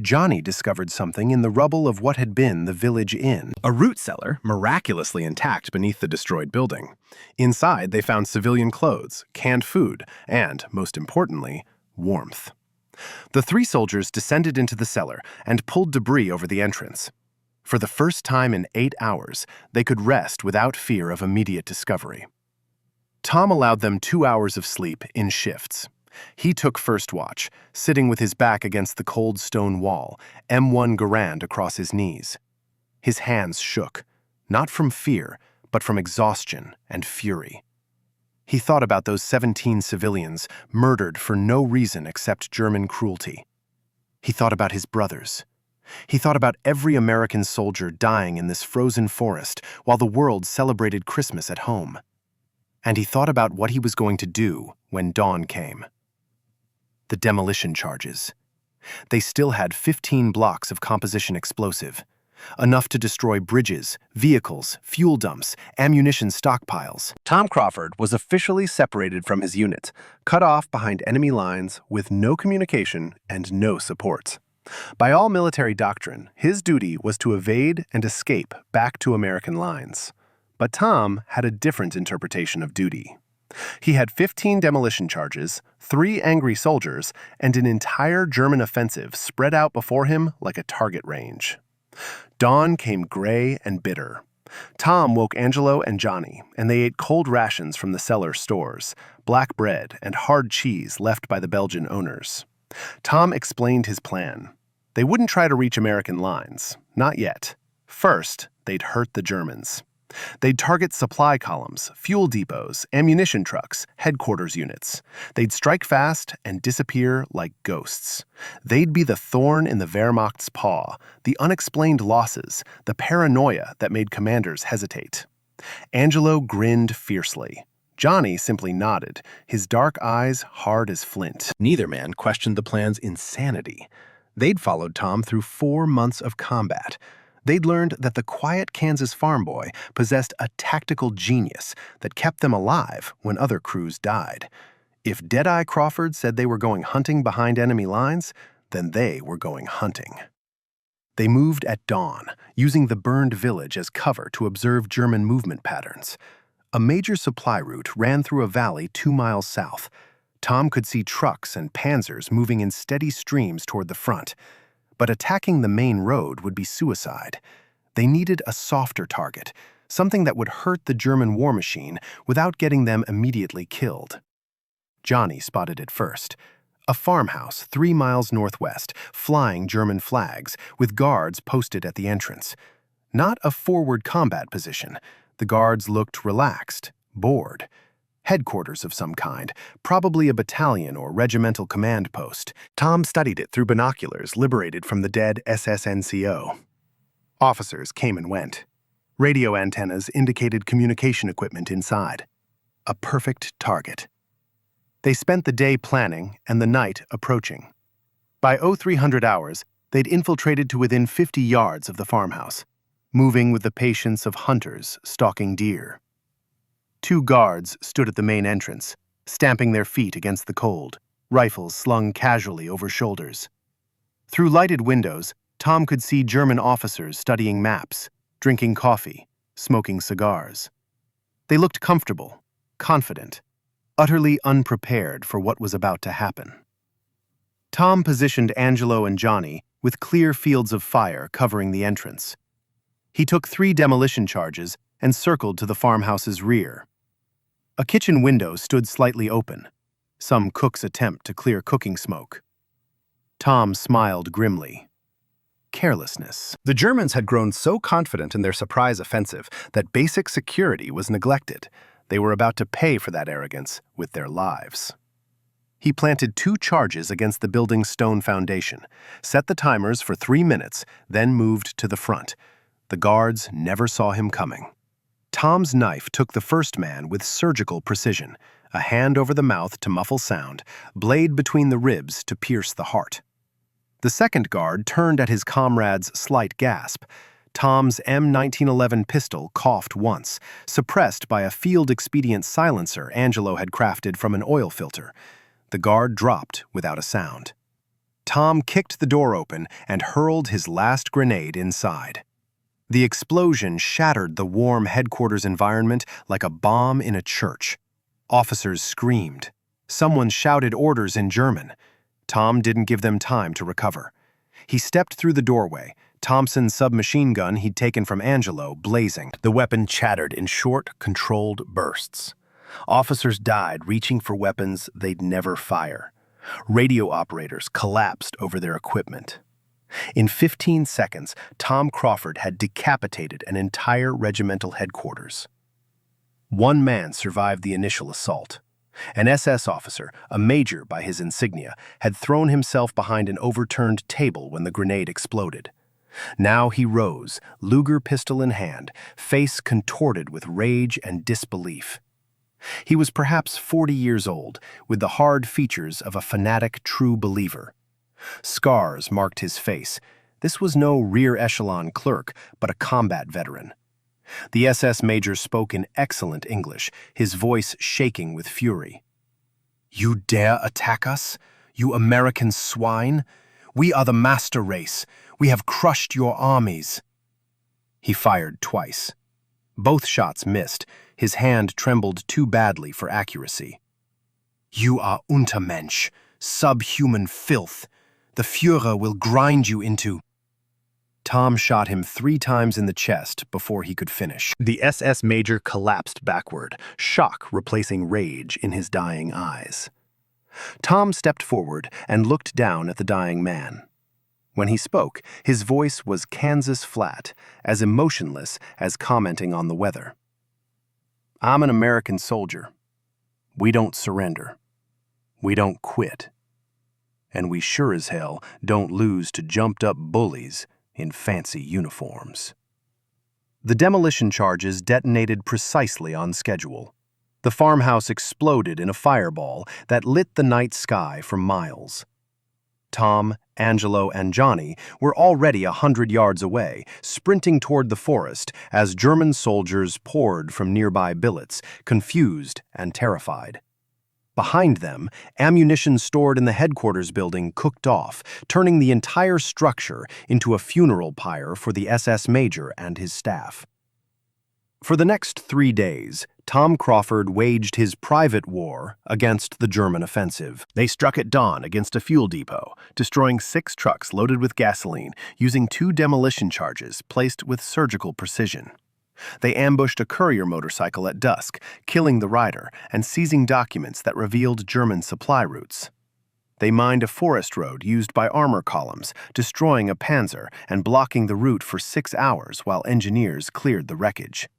Johnny discovered something in the rubble of what had been the village inn. A root cellar, miraculously intact beneath the destroyed building. Inside, they found civilian clothes, canned food, and, most importantly, warmth. The three soldiers descended into the cellar and pulled debris over the entrance. For the first time in 8 hours, they could rest without fear of immediate discovery. Tom allowed them 2 hours of sleep in shifts. He took first watch, sitting with his back against the cold stone wall, M1 Garand across his knees. His hands shook, not from fear, but from exhaustion and fury. He thought about those 17 civilians murdered for no reason except German cruelty. He thought about his brothers. He thought about every American soldier dying in this frozen forest while the world celebrated Christmas at home. And he thought about what he was going to do when dawn came. The demolition charges. They still had 15 blocks of composition explosive, enough to destroy bridges, vehicles, fuel dumps, ammunition stockpiles. Tom Crawford was officially separated from his unit, cut off behind enemy lines with no communication and no support. By all military doctrine, his duty was to evade and escape back to American lines. But Tom had a different interpretation of duty. He had 15 demolition charges, 3 angry soldiers, and an entire German offensive spread out before him like a target range. Dawn came gray and bitter. Tom woke Angelo and Johnny, and they ate cold rations from the cellar stores, black bread and hard cheese left by the Belgian owners. Tom explained his plan. They wouldn't try to reach American lines, not yet. First, they'd hurt the Germans. They'd target supply columns, fuel depots, ammunition trucks, headquarters units. They'd strike fast and disappear like ghosts. They'd be the thorn in the Wehrmacht's paw, the unexplained losses, the paranoia that made commanders hesitate. Angelo grinned fiercely. Johnny simply nodded, his dark eyes hard as flint. Neither man questioned the plan's insanity. They'd followed Tom through 4 months of combat. They'd learned that the quiet Kansas farm boy possessed a tactical genius that kept them alive when other crews died. If Deadeye Crawford said they were going hunting behind enemy lines, then they were going hunting. They moved at dawn, using the burned village as cover to observe German movement patterns. A major supply route ran through a valley 2 miles south. Tom could see trucks and panzers moving in steady streams toward the front. But attacking the main road would be suicide. They needed a softer target, something that would hurt the German war machine without getting them immediately killed. Johnny spotted it first. A farmhouse 3 miles northwest, flying German flags, with guards posted at the entrance. Not a forward combat position. The guards looked relaxed, bored. Headquarters of some kind, probably a battalion or regimental command post. Tom studied it through binoculars liberated from the dead SS NCO. Officers came and went. Radio antennas indicated communication equipment inside. A perfect target. They spent the day planning and the night approaching. By 0300 hours, they'd infiltrated to within 50 yards of the farmhouse, moving with the patience of hunters stalking deer. 2 guards stood at the main entrance, stamping their feet against the cold, rifles slung casually over shoulders. Through lighted windows, Tom could see German officers studying maps, drinking coffee, smoking cigars. They looked comfortable, confident, utterly unprepared for what was about to happen. Tom positioned Angelo and Johnny with clear fields of fire covering the entrance. He took 3 demolition charges and circled to the farmhouse's rear. A kitchen window stood slightly open, some cook's attempt to clear cooking smoke. Tom smiled grimly. Carelessness. The Germans had grown so confident in their surprise offensive that basic security was neglected. They were about to pay for that arrogance with their lives. He planted 2 charges against the building's stone foundation, set the timers for 3 minutes, then moved to the front. The guards never saw him coming. Tom's knife took the first man with surgical precision, a hand over the mouth to muffle sound, blade between the ribs to pierce the heart. The second guard turned at his comrade's slight gasp. Tom's M1911 pistol coughed once, suppressed by a field-expedient silencer Angelo had crafted from an oil filter. The guard dropped without a sound. Tom kicked the door open and hurled his last grenade inside. The explosion shattered the warm headquarters environment like a bomb in a church. Officers screamed. Someone shouted orders in German. Tom didn't give them time to recover. He stepped through the doorway, Thompson's submachine gun he'd taken from Angelo blazing. The weapon chattered in short, controlled bursts. Officers died reaching for weapons they'd never fire. Radio operators collapsed over their equipment. In 15 seconds, Tom Crawford had decapitated an entire regimental headquarters. 1 man survived the initial assault. An SS officer, a major by his insignia, had thrown himself behind an overturned table when the grenade exploded. Now he rose, Luger pistol in hand, face contorted with rage and disbelief. He was perhaps 40 years old, with the hard features of a fanatic true believer. Scars marked his face. This was no rear echelon clerk, but a combat veteran. The SS major spoke in excellent English, his voice shaking with fury. "You dare attack us, you American swine? We are the master race. We have crushed your armies." He fired twice. Both shots missed. His hand trembled too badly for accuracy. "You are Untermensch, subhuman filth. The Führer will grind you into—" Tom shot him 3 times in the chest before he could finish. The SS major collapsed backward, shock replacing rage in his dying eyes. Tom stepped forward and looked down at the dying man. When he spoke, his voice was Kansas flat, as emotionless as commenting on the weather. "I'm an American soldier. We don't surrender. We don't quit. And we sure as hell don't lose to jumped-up bullies in fancy uniforms." The demolition charges detonated precisely on schedule. The farmhouse exploded in a fireball that lit the night sky for miles. Tom, Angelo, and Johnny were already 100 yards away, sprinting toward the forest as German soldiers poured from nearby billets, confused and terrified. Behind them, ammunition stored in the headquarters building cooked off, turning the entire structure into a funeral pyre for the SS major and his staff. For the next 3 days, Tom Crawford waged his private war against the German offensive. They struck at dawn against a fuel depot, destroying 6 trucks loaded with gasoline, using 2 demolition charges placed with surgical precision. They ambushed a courier motorcycle at dusk, killing the rider and seizing documents that revealed German supply routes. They mined a forest road used by armor columns, destroying a panzer and blocking the route for 6 hours while engineers cleared the wreckage.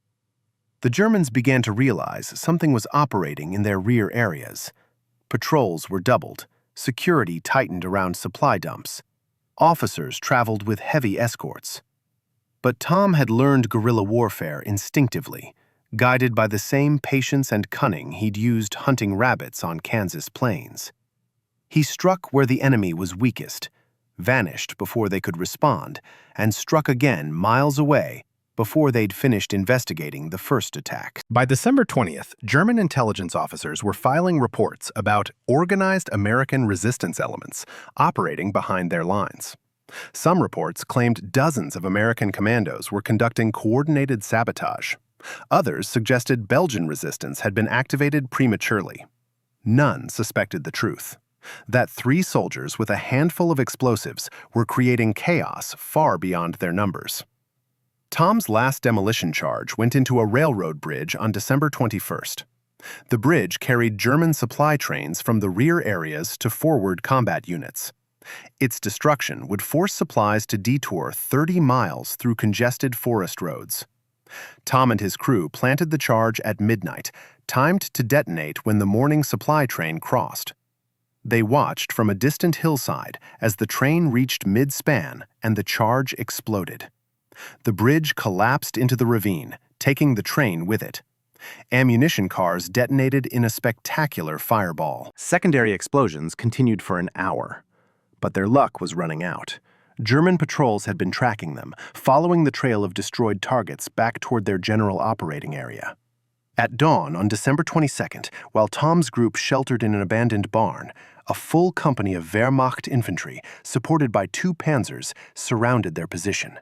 The Germans began to realize something was operating in their rear areas. Patrols were doubled, security tightened around supply dumps. Officers traveled with heavy escorts. But Tom had learned guerrilla warfare instinctively, guided by the same patience and cunning he'd used hunting rabbits on Kansas plains. He struck where the enemy was weakest, vanished before they could respond, and struck again miles away before they'd finished investigating the first attack. By December 20th, German intelligence officers were filing reports about organized American resistance elements operating behind their lines. Some reports claimed dozens of American commandos were conducting coordinated sabotage. Others suggested Belgian resistance had been activated prematurely. None suspected the truth: that 3 soldiers with a handful of explosives were creating chaos far beyond their numbers. Tom's last demolition charge went into a railroad bridge on December 21st. The bridge carried German supply trains from the rear areas to forward combat units. Its destruction would force supplies to detour 30 miles through congested forest roads. Tom and his crew planted the charge at midnight, timed to detonate when the morning supply train crossed. They watched from a distant hillside as the train reached mid-span and the charge exploded. The bridge collapsed into the ravine, taking the train with it. Ammunition cars detonated in a spectacular fireball. Secondary explosions continued for an hour, but their luck was running out. German patrols had been tracking them, following the trail of destroyed targets back toward their general operating area. At dawn on December 22nd, while Tom's group sheltered in an abandoned barn, a full company of Wehrmacht infantry, supported by 2 panzers, surrounded their position.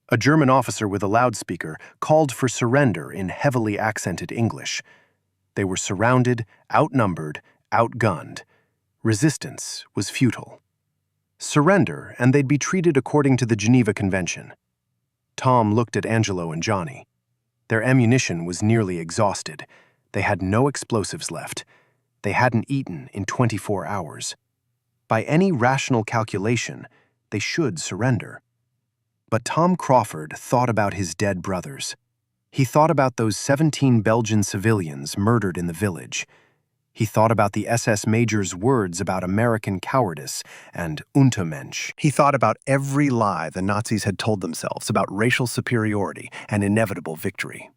A German officer with a loudspeaker called for surrender in heavily accented English. They were surrounded, outnumbered, outgunned. Resistance was futile. Surrender, and they'd be treated according to the Geneva Convention. Tom looked at Angelo and Johnny. Their ammunition was nearly exhausted. They had no explosives left. They hadn't eaten in 24 hours. By any rational calculation, they should surrender. But Tom Crawford thought about his dead brothers. He thought about those 17 Belgian civilians murdered in the village. He thought about the SS major's words about American cowardice and Untermensch. He thought about every lie the Nazis had told themselves about racial superiority and inevitable victory.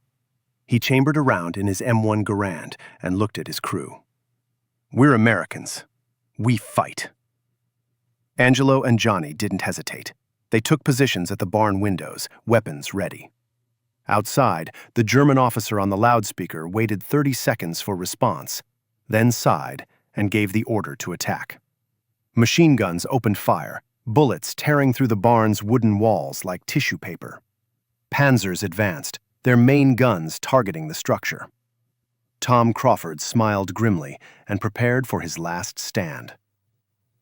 He chambered around in his M1 Garand and looked at his crew. "We're Americans. We fight." Angelo and Johnny didn't hesitate. They took positions at the barn windows, weapons ready. Outside, the German officer on the loudspeaker waited 30 seconds for response, then sighed and gave the order to attack. Machine guns opened fire, bullets tearing through the barn's wooden walls like tissue paper. Panzers advanced, their main guns targeting the structure. Tom Crawford smiled grimly and prepared for his last stand.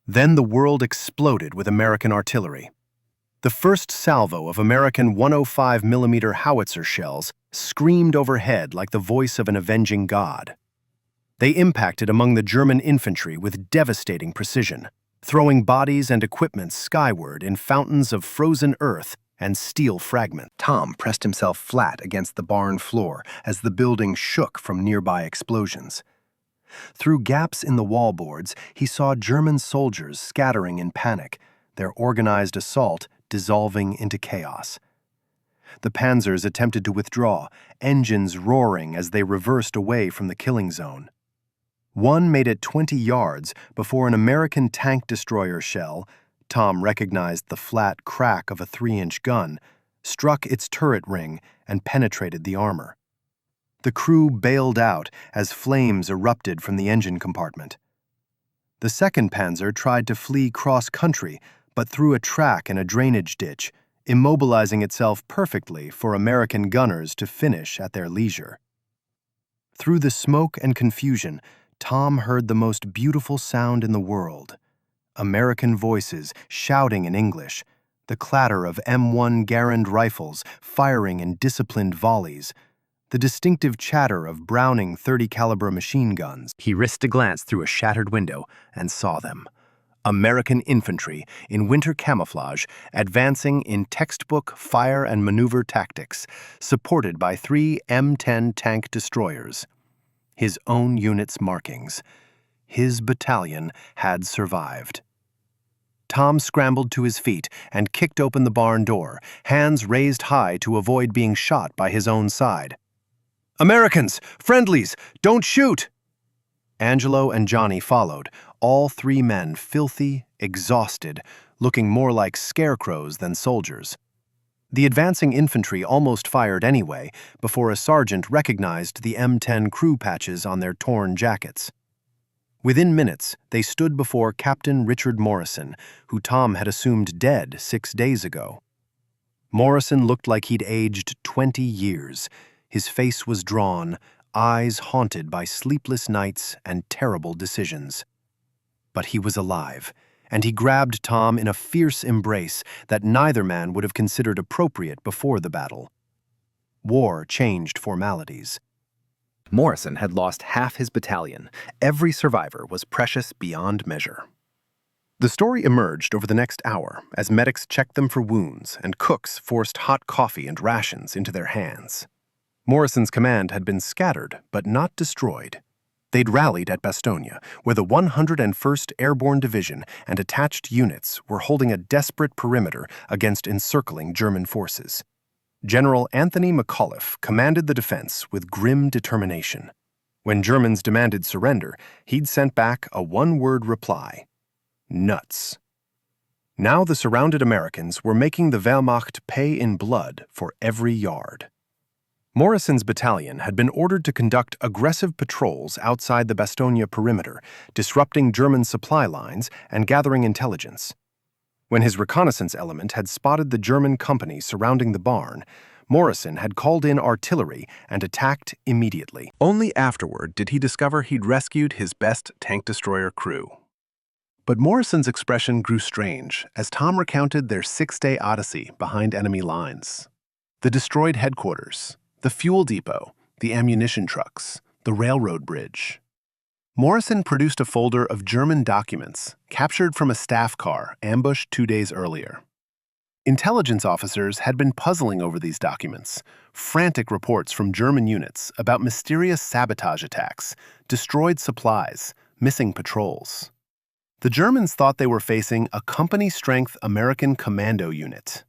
Then the world exploded with American artillery. The first salvo of American 105mm howitzer shells screamed overhead like the voice of an avenging god. They impacted among the German infantry with devastating precision, throwing bodies and equipment skyward in fountains of frozen earth and steel fragments. Tom pressed himself flat against the barn floor as the building shook from nearby explosions. Through gaps in the wallboards, he saw German soldiers scattering in panic, their organized assault dissolving into chaos. The panzers attempted to withdraw, engines roaring as they reversed away from the killing zone. One made it 20 yards before an American tank destroyer shell, Tom recognized the flat crack of a 3-inch gun, struck its turret ring and penetrated the armor. The crew bailed out as flames erupted from the engine compartment. The second panzer tried to flee cross-country, but through a track in a drainage ditch, immobilizing itself perfectly for American gunners to finish at their leisure. Through the smoke and confusion, Tom heard the most beautiful sound in the world: American voices shouting in English, the clatter of M1 Garand rifles firing in disciplined volleys, the distinctive chatter of Browning .30 caliber machine guns. He risked a glance through a shattered window and saw them. American infantry in winter camouflage advancing in textbook fire and maneuver tactics, supported by 3 M10 tank destroyers. His own unit's markings. His battalion had survived. Tom scrambled to his feet and kicked open the barn door, hands raised high to avoid being shot by his own side. "Americans! Friendlies! Don't shoot!" Angelo and Johnny followed, all 3 men filthy, exhausted, looking more like scarecrows than soldiers. The advancing infantry almost fired anyway before a sergeant recognized the M10 crew patches on their torn jackets. Within minutes, they stood before Captain Richard Morrison, who Tom had assumed dead 6 days ago. Morrison looked like he'd aged 20 years. His face was drawn, eyes haunted by sleepless nights and terrible decisions. But he was alive, and he grabbed Tom in a fierce embrace that neither man would have considered appropriate before the battle. War changed formalities. Morrison had lost half his battalion. Every survivor was precious beyond measure. The story emerged over the next hour as medics checked them for wounds and cooks forced hot coffee and rations into their hands. Morrison's command had been scattered but not destroyed. They'd rallied at Bastogne, where the 101st Airborne Division and attached units were holding a desperate perimeter against encircling German forces. General Anthony McAuliffe commanded the defense with grim determination. When Germans demanded surrender, he'd sent back a one-word reply: nuts. Now the surrounded Americans were making the Wehrmacht pay in blood for every yard. Morrison's battalion had been ordered to conduct aggressive patrols outside the Bastogne perimeter, disrupting German supply lines and gathering intelligence. When his reconnaissance element had spotted the German company surrounding the barn, Morrison had called in artillery and attacked immediately. Only afterward did he discover he'd rescued his best tank destroyer crew. But Morrison's expression grew strange as Tom recounted their 6-day odyssey behind enemy lines. The destroyed headquarters, the fuel depot, the ammunition trucks, the railroad bridge. Morrison produced a folder of German documents captured from a staff car ambushed 2 days earlier. Intelligence officers had been puzzling over these documents, frantic reports from German units about mysterious sabotage attacks, destroyed supplies, missing patrols. The Germans thought they were facing a company-strength American commando unit.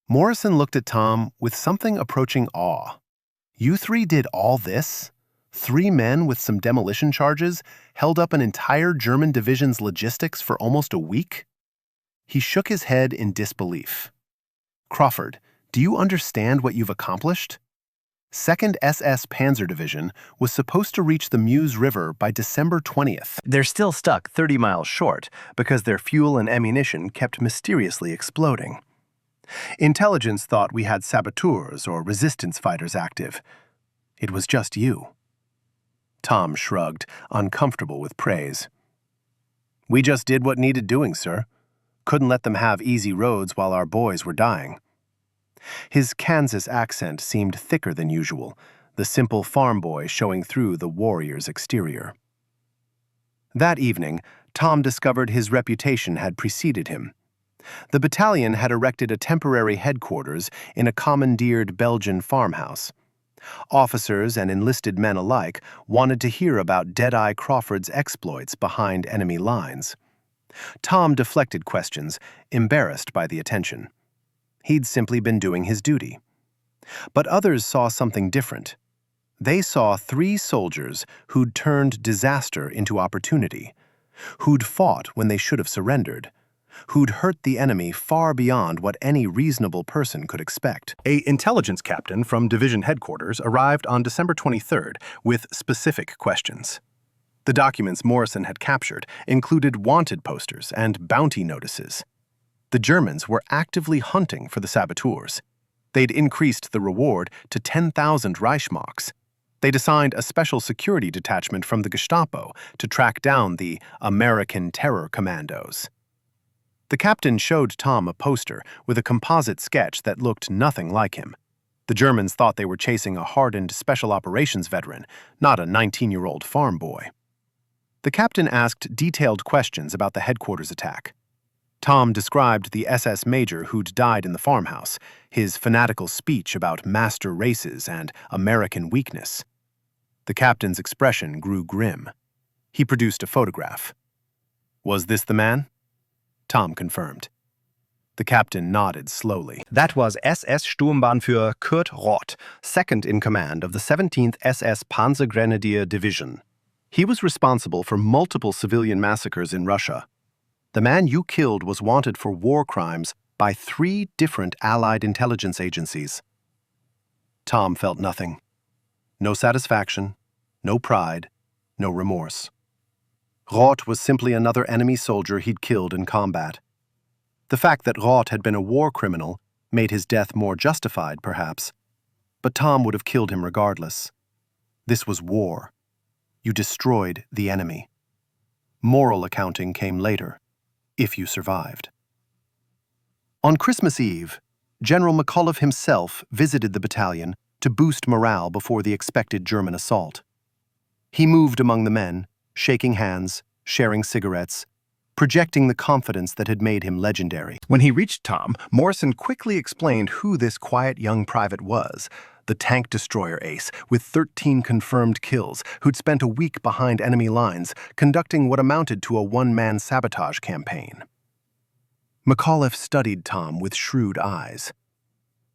Morrison looked at Tom with something approaching awe. "You three did all this? 3 men with some demolition charges held up an entire German division's logistics for almost a week?" He shook his head in disbelief. "Crawford, do you understand what you've accomplished? 2nd SS Panzer Division was supposed to reach the Meuse River by December 20th. They're still stuck 30 miles short because their fuel and ammunition kept mysteriously exploding. Intelligence thought we had saboteurs or resistance fighters active. It was just you." Tom shrugged, uncomfortable with praise. "We just did what needed doing, sir. Couldn't let them have easy roads while our boys were dying." His Kansas accent seemed thicker than usual, the simple farm boy showing through the warrior's exterior. That evening, Tom discovered his reputation had preceded him. The battalion had erected a temporary headquarters in a commandeered Belgian farmhouse. Officers and enlisted men alike wanted to hear about Deadeye Crawford's exploits behind enemy lines. Tom deflected questions, embarrassed by the attention. He'd simply been doing his duty. But others saw something different. They saw 3 soldiers who'd turned disaster into opportunity, who'd fought when they should have surrendered, who'd hurt the enemy far beyond what any reasonable person could expect. An intelligence captain from division headquarters arrived on December 23rd with specific questions. The documents Morrison had captured included wanted posters and bounty notices. The Germans were actively hunting for the saboteurs. They'd increased the reward to 10,000 Reichsmarks. They'd assigned a special security detachment from the Gestapo to track down the American Terror Commandos. The captain showed Tom a poster with a composite sketch that looked nothing like him. The Germans thought they were chasing a hardened special operations veteran, not a 19-year-old farm boy. The captain asked detailed questions about the headquarters attack. Tom described the SS major who'd died in the farmhouse, his fanatical speech about master races and American weakness. The captain's expression grew grim. He produced a photograph. "Was this the man?" Tom confirmed. The captain nodded slowly. That was SS Sturmbannführer Kurt Roth, second in command of the 17th SS Panzergrenadier Division. He was responsible for multiple civilian massacres in Russia. The man you killed was wanted for war crimes by 3 different Allied intelligence agencies. Tom felt nothing. No satisfaction, no pride, no remorse. Roth was simply another enemy soldier he'd killed in combat. The fact that Roth had been a war criminal made his death more justified, perhaps, but Tom would have killed him regardless. This was war. You destroyed the enemy. Moral accounting came later, if you survived. On Christmas Eve, General McAuliffe himself visited the battalion to boost morale before the expected German assault. He moved among the men, shaking hands, sharing cigarettes, projecting the confidence that had made him legendary. When he reached Tom, Morrison quickly explained who this quiet young private was, the tank destroyer ace with 13 confirmed kills who'd spent a week behind enemy lines conducting what amounted to a one-man sabotage campaign. McAuliffe studied Tom with shrewd eyes.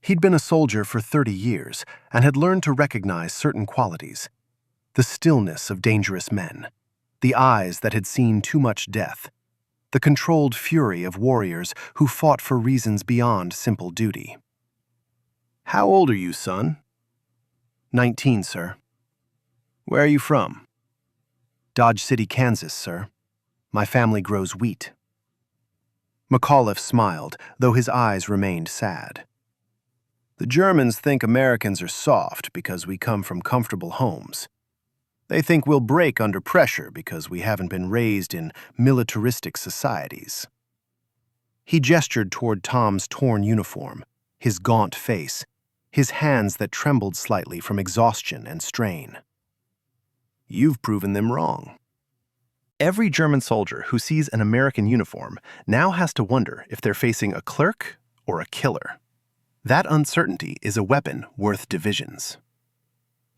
He'd been a soldier for 30 years and had learned to recognize certain qualities: the stillness of dangerous men, the eyes that had seen too much death, the controlled fury of warriors who fought for reasons beyond simple duty. "How old are you, son?" 19, sir. "Where are you from?" "Dodge City, Kansas, sir. My family grows wheat." McAuliffe smiled, though his eyes remained sad. "The Germans think Americans are soft because we come from comfortable homes. They think we'll break under pressure because we haven't been raised in militaristic societies." He gestured toward Tom's torn uniform, his gaunt face, his hands that trembled slightly from exhaustion and strain. "You've proven them wrong." Every German soldier who sees an American uniform now has to wonder if they're facing a clerk or a killer. That uncertainty is a weapon worth divisions.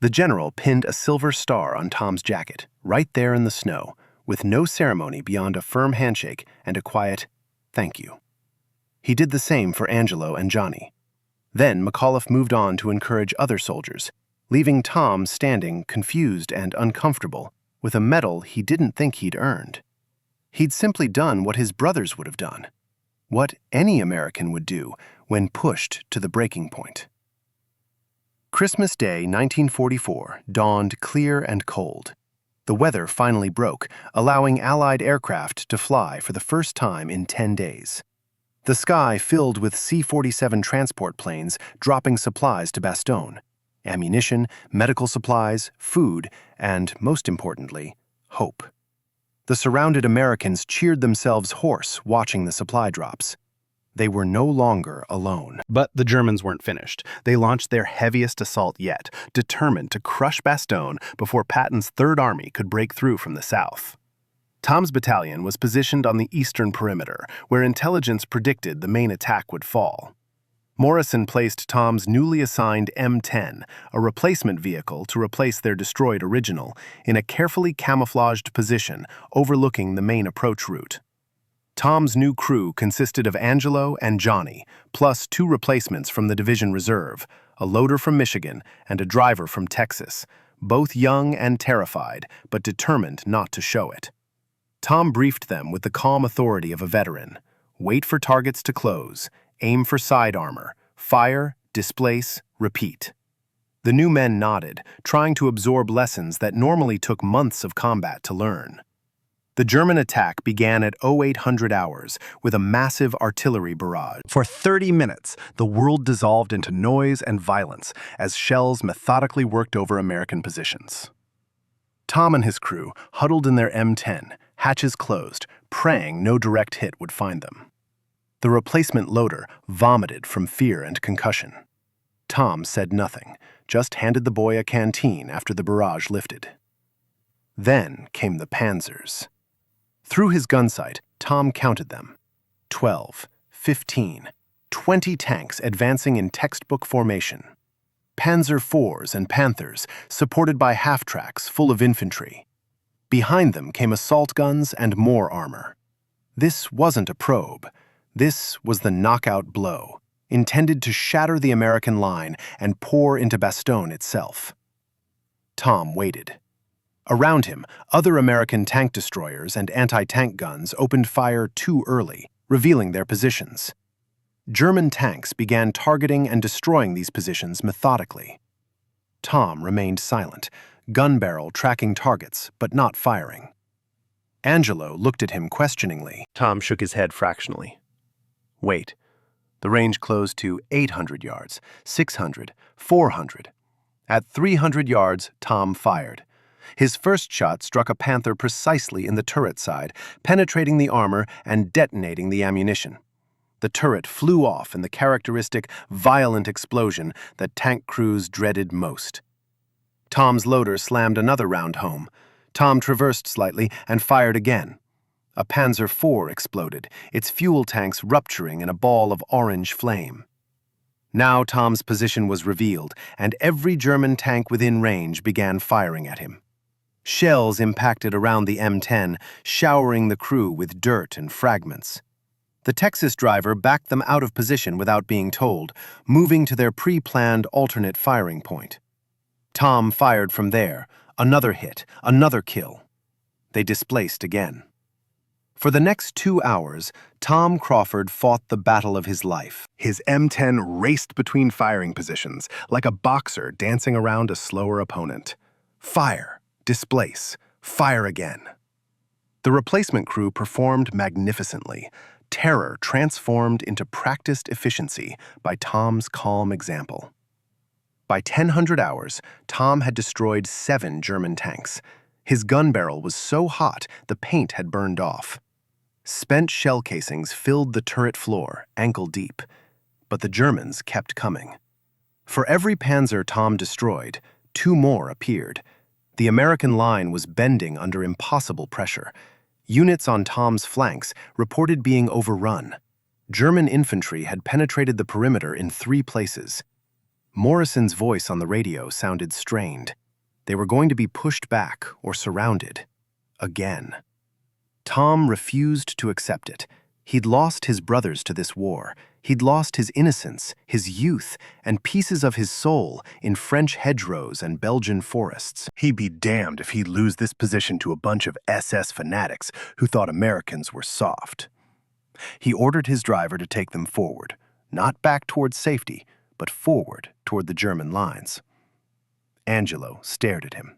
The general pinned a silver star on Tom's jacket, right there in the snow, with no ceremony beyond a firm handshake and a quiet, "Thank you." He did the same for Angelo and Johnny. Then McAuliffe moved on to encourage other soldiers, leaving Tom standing confused and uncomfortable with a medal he didn't think he'd earned. He'd simply done what his brothers would have done, what any American would do when pushed to the breaking point. Christmas Day, 1944, dawned clear and cold. The weather finally broke, allowing Allied aircraft to fly for the first time in 10 days. The sky filled with C-47 transport planes dropping supplies to Bastogne: ammunition, medical supplies, food, and, most importantly, hope. The surrounded Americans cheered themselves hoarse watching the supply drops. They were no longer alone. But the Germans weren't finished. They launched their heaviest assault yet, determined to crush Bastogne before Patton's Third Army could break through from the south. Tom's battalion was positioned on the eastern perimeter, where intelligence predicted the main attack would fall. Morrison placed Tom's newly assigned M10, a replacement vehicle to replace their destroyed original, in a carefully camouflaged position overlooking the main approach route. Tom's new crew consisted of Angelo and Johnny, plus 2 replacements from the Division Reserve, a loader from Michigan and a driver from Texas, both young and terrified, but determined not to show it. Tom briefed them with the calm authority of a veteran: wait for targets to close, aim for side armor, fire, displace, repeat. The new men nodded, trying to absorb lessons that normally took months of combat to learn. The German attack began at 0800 hours with a massive artillery barrage. For 30 minutes, the world dissolved into noise and violence as shells methodically worked over American positions. Tom and his crew huddled in their M10, hatches closed, praying no direct hit would find them. The replacement loader vomited from fear and concussion. Tom said nothing, just handed the boy a canteen after the barrage lifted. Then came the Panzers. Through his gun sight, Tom counted them: 12, 15, 20 tanks advancing in textbook formation. Panzer IVs and Panthers, supported by half-tracks full of infantry. Behind them came assault guns and more armor. This wasn't a probe. This was the knockout blow, intended to shatter the American line and pour into Bastogne itself. Tom waited. Around him, other American tank destroyers and anti-tank guns opened fire too early, revealing their positions. German tanks began targeting and destroying these positions methodically. Tom remained silent, gun barrel tracking targets but not firing. Angelo looked at him questioningly. Tom shook his head fractionally. Wait. The range closed to 800 yards, 600, 400. At 300 yards, Tom fired. His first shot struck a Panther precisely in the turret side, penetrating the armor and detonating the ammunition. The turret flew off in the characteristic, violent explosion that tank crews dreaded most. Tom's loader slammed another round home. Tom traversed slightly and fired again. A Panzer IV exploded, its fuel tanks rupturing in a ball of orange flame. Now Tom's position was revealed, and every German tank within range began firing at him. Shells impacted around the M10, showering the crew with dirt and fragments. The Texas driver backed them out of position without being told, moving to their pre-planned alternate firing point. Tom fired from there, another hit, another kill. They displaced again. For the next 2 hours, Tom Crawford fought the battle of his life. His M10 raced between firing positions, like a boxer dancing around a slower opponent. Fire, displace, fire again. The replacement crew performed magnificently, terror transformed into practiced efficiency by Tom's calm example. By 1000 hours, Tom had destroyed 7 German tanks. His gun barrel was so hot the paint had burned off. Spent shell casings filled the turret floor, ankle deep, but the Germans kept coming. For every Panzer Tom destroyed, 2 more appeared. The American line was bending under impossible pressure. Units on Tom's flanks reported being overrun. German infantry had penetrated the perimeter in 3 places. Morrison's voice on the radio sounded strained. They were going to be pushed back or surrounded. Again. Tom refused to accept it. He'd lost his brothers to this war. He'd lost his innocence, his youth, and pieces of his soul in French hedgerows and Belgian forests. He'd be damned if he'd lose this position to a bunch of SS fanatics who thought Americans were soft. He ordered his driver to take them forward, not back towards safety, but forward toward the German lines. Angelo stared at him.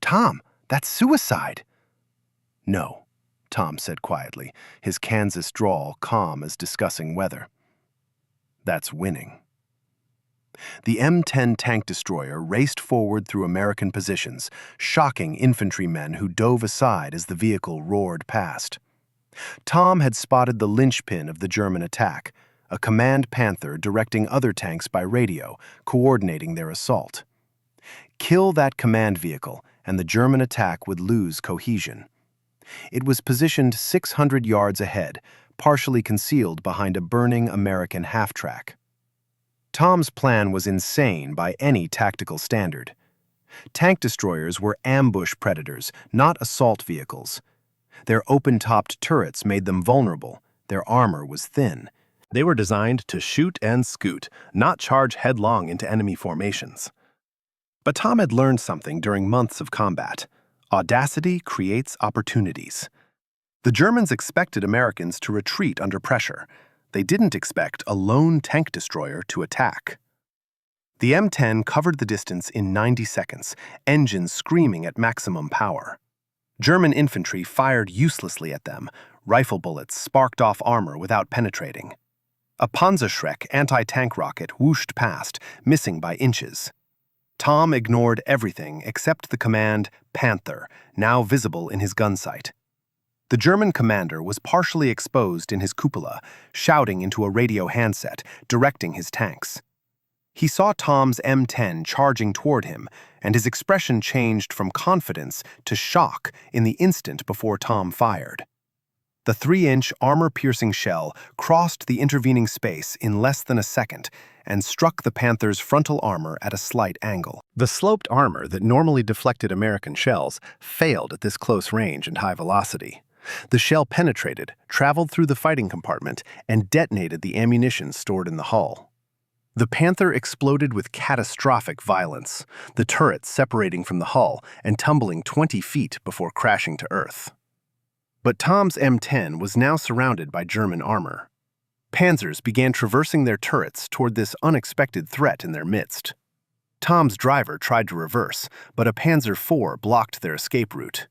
"Tom, that's suicide." "No," Tom said quietly, his Kansas drawl calm as discussing weather. "That's winning." The M10 tank destroyer raced forward through American positions, shocking infantrymen who dove aside as the vehicle roared past. Tom had spotted the linchpin of the German attack, a command Panther directing other tanks by radio, coordinating their assault. Kill that command vehicle, and the German attack would lose cohesion. It was positioned 600 yards ahead, partially concealed behind a burning American half-track. Tom's plan was insane by any tactical standard. Tank destroyers were ambush predators, not assault vehicles. Their open-topped turrets made them vulnerable. Their armor was thin. They were designed to shoot and scoot, not charge headlong into enemy formations. But Tom had learned something during months of combat. Audacity creates opportunities. The Germans expected Americans to retreat under pressure. They didn't expect a lone tank destroyer to attack. The M10 covered the distance in 90 seconds, engines screaming at maximum power. German infantry fired uselessly at them. Rifle bullets sparked off armor without penetrating. A Panzerschreck anti-tank rocket whooshed past, missing by inches. Tom ignored everything except the command Panther, now visible in his gun sight. The German commander was partially exposed in his cupola, shouting into a radio handset, directing his tanks. He saw Tom's M10 charging toward him, and his expression changed from confidence to shock in the instant before Tom fired. The 3-inch armor-piercing shell crossed the intervening space in less than a second and struck the Panther's frontal armor at a slight angle. The sloped armor that normally deflected American shells failed at this close range and high velocity. The shell penetrated, traveled through the fighting compartment, and detonated the ammunition stored in the hull. The Panther exploded with catastrophic violence, the turret separating from the hull and tumbling 20 feet before crashing to earth. But Tom's M10 was now surrounded by German armor. Panzers began traversing their turrets toward this unexpected threat in their midst. Tom's driver tried to reverse, but a Panzer IV blocked their escape route.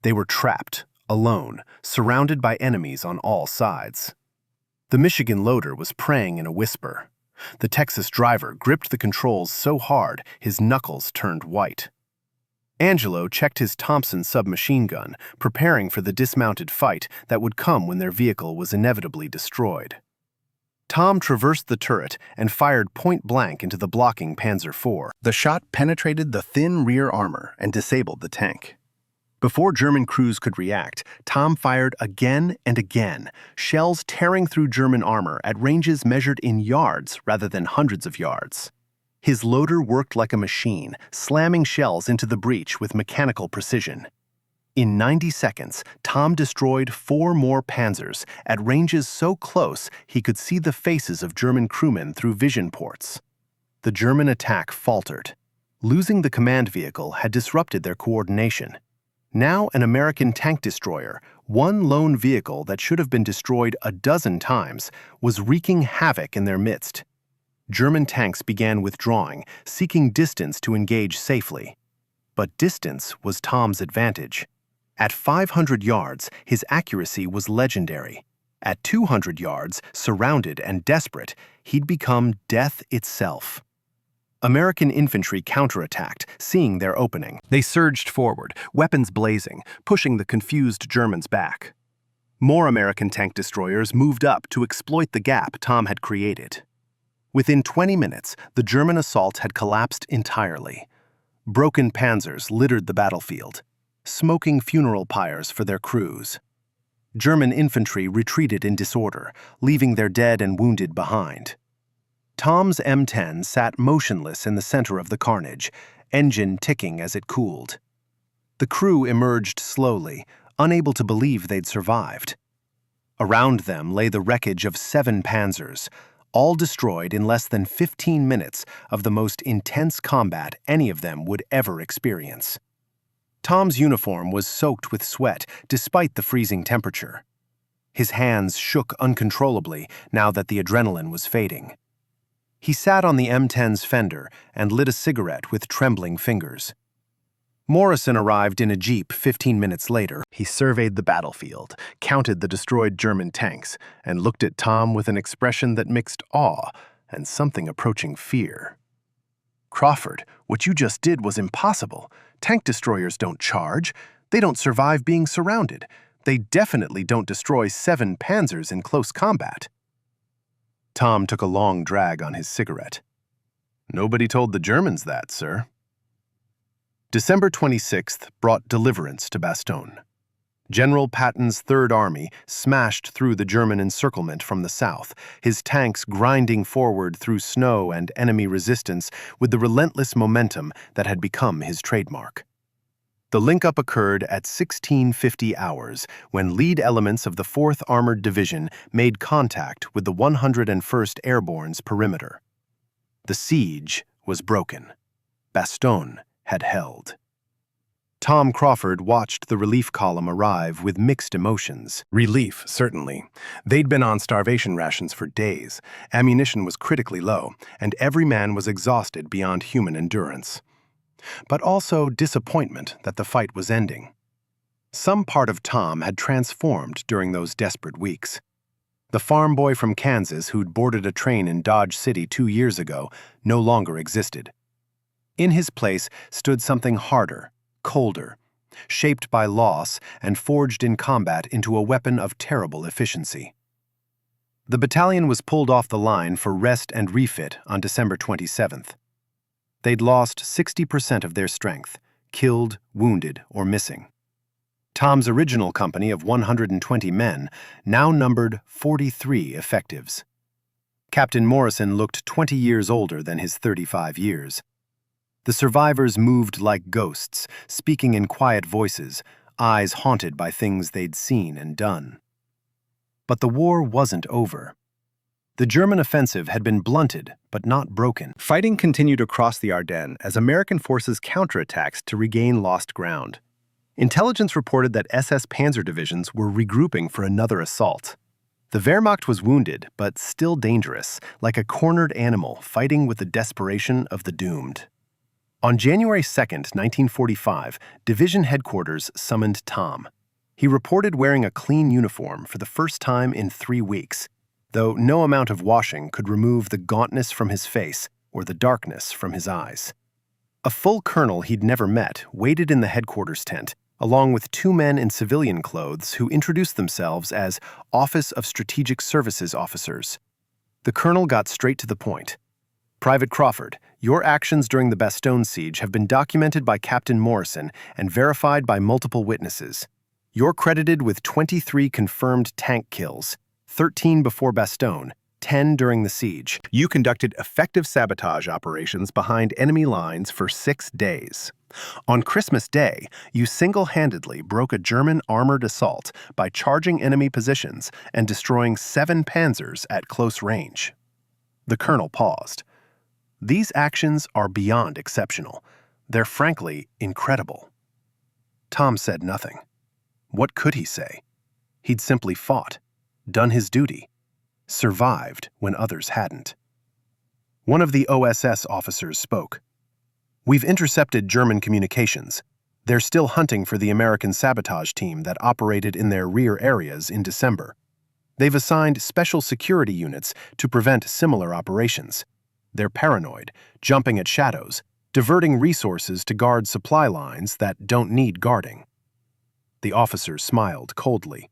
They were trapped, alone, surrounded by enemies on all sides. The Michigan loader was praying in a whisper. The Texas driver gripped the controls so hard his knuckles turned white. Angelo checked his Thompson submachine gun, preparing for the dismounted fight that would come when their vehicle was inevitably destroyed. Tom traversed the turret and fired point-blank into the blocking Panzer IV. The shot penetrated the thin rear armor and disabled the tank. Before German crews could react, Tom fired again and again, shells tearing through German armor at ranges measured in yards rather than hundreds of yards. His loader worked like a machine, slamming shells into the breach with mechanical precision. In 90 seconds, Tom destroyed 4 more Panzers at ranges so close he could see the faces of German crewmen through vision ports. The German attack faltered. Losing the command vehicle had disrupted their coordination. Now an American tank destroyer, one lone vehicle that should have been destroyed a dozen times, was wreaking havoc in their midst. German tanks began withdrawing, seeking distance to engage safely. But distance was Tom's advantage. At 500 yards, his accuracy was legendary. At 200 yards, surrounded and desperate, he'd become death itself. American infantry counterattacked, seeing their opening. They surged forward, weapons blazing, pushing the confused Germans back. More American tank destroyers moved up to exploit the gap Tom had created. Within 20 minutes, the German assault had collapsed entirely. Broken Panzers littered the battlefield, smoking funeral pyres for their crews. German infantry retreated in disorder, leaving their dead and wounded behind. Tom's M10 sat motionless in the center of the carnage, engine ticking as it cooled. The crew emerged slowly, unable to believe they'd survived. Around them lay the wreckage of 7 Panzers, all destroyed in less than 15 minutes of the most intense combat any of them would ever experience. Tom's uniform was soaked with sweat despite the freezing temperature. His hands shook uncontrollably now that the adrenaline was fading. He sat on the M10's fender and lit a cigarette with trembling fingers. Morrison arrived in a jeep 15 minutes later. He surveyed the battlefield, counted the destroyed German tanks, and looked at Tom with an expression that mixed awe and something approaching fear. "Crawford, what you just did was impossible. Tank destroyers don't charge. They don't survive being surrounded. They definitely don't destroy 7 Panzers in close combat." Tom took a long drag on his cigarette. "Nobody told the Germans that, sir." December 26th brought deliverance to Bastogne. General Patton's Third Army smashed through the German encirclement from the south, his tanks grinding forward through snow and enemy resistance with the relentless momentum that had become his trademark. The link-up occurred at 1650 hours when lead elements of the 4th Armored Division made contact with the 101st Airborne's perimeter. The siege was broken. Bastogne had held. Tom Crawford watched the relief column arrive with mixed emotions. Relief, certainly. They'd been on starvation rations for days, ammunition was critically low, and every man was exhausted beyond human endurance. But also disappointment that the fight was ending. Some part of Tom had transformed during those desperate weeks. The farm boy from Kansas who'd boarded a train in Dodge City 2 years ago no longer existed. In his place stood something harder, colder, shaped by loss and forged in combat into a weapon of terrible efficiency. The battalion was pulled off the line for rest and refit on December 27th. They'd lost 60% of their strength, killed, wounded, or missing. Tom's original company of 120 men now numbered 43 effectives. Captain Morrison looked 20 years older than his 35 years. The survivors moved like ghosts, speaking in quiet voices, eyes haunted by things they'd seen and done. But the war wasn't over. The German offensive had been blunted, but not broken. Fighting continued across the Ardennes as American forces counterattacked to regain lost ground. Intelligence reported that SS Panzer divisions were regrouping for another assault. The Wehrmacht was wounded, but still dangerous, like a cornered animal fighting with the desperation of the doomed. On January 2, 1945, division headquarters summoned Tom. He reported wearing a clean uniform for the first time in 3 weeks, though no amount of washing could remove the gauntness from his face or the darkness from his eyes. A full colonel he'd never met waited in the headquarters tent, along with 2 men in civilian clothes who introduced themselves as Office of Strategic Services officers. The colonel got straight to the point. "Private Crawford, your actions during the Bastogne siege have been documented by Captain Morrison and verified by multiple witnesses. You're credited with 23 confirmed tank kills, 13 before Bastogne, 10 during the siege. You conducted effective sabotage operations behind enemy lines for 6 days. On Christmas Day, you single-handedly broke a German armored assault by charging enemy positions and destroying 7 Panzers at close range." The colonel paused. "These actions are beyond exceptional. They're frankly incredible." Tom said nothing. What could he say? He'd simply fought, done his duty, survived when others hadn't. One of the OSS officers spoke. "We've intercepted German communications. They're still hunting for the American sabotage team that operated in their rear areas in December. They've assigned special security units to prevent similar operations. They're paranoid, jumping at shadows, diverting resources to guard supply lines that don't need guarding." The officer smiled coldly.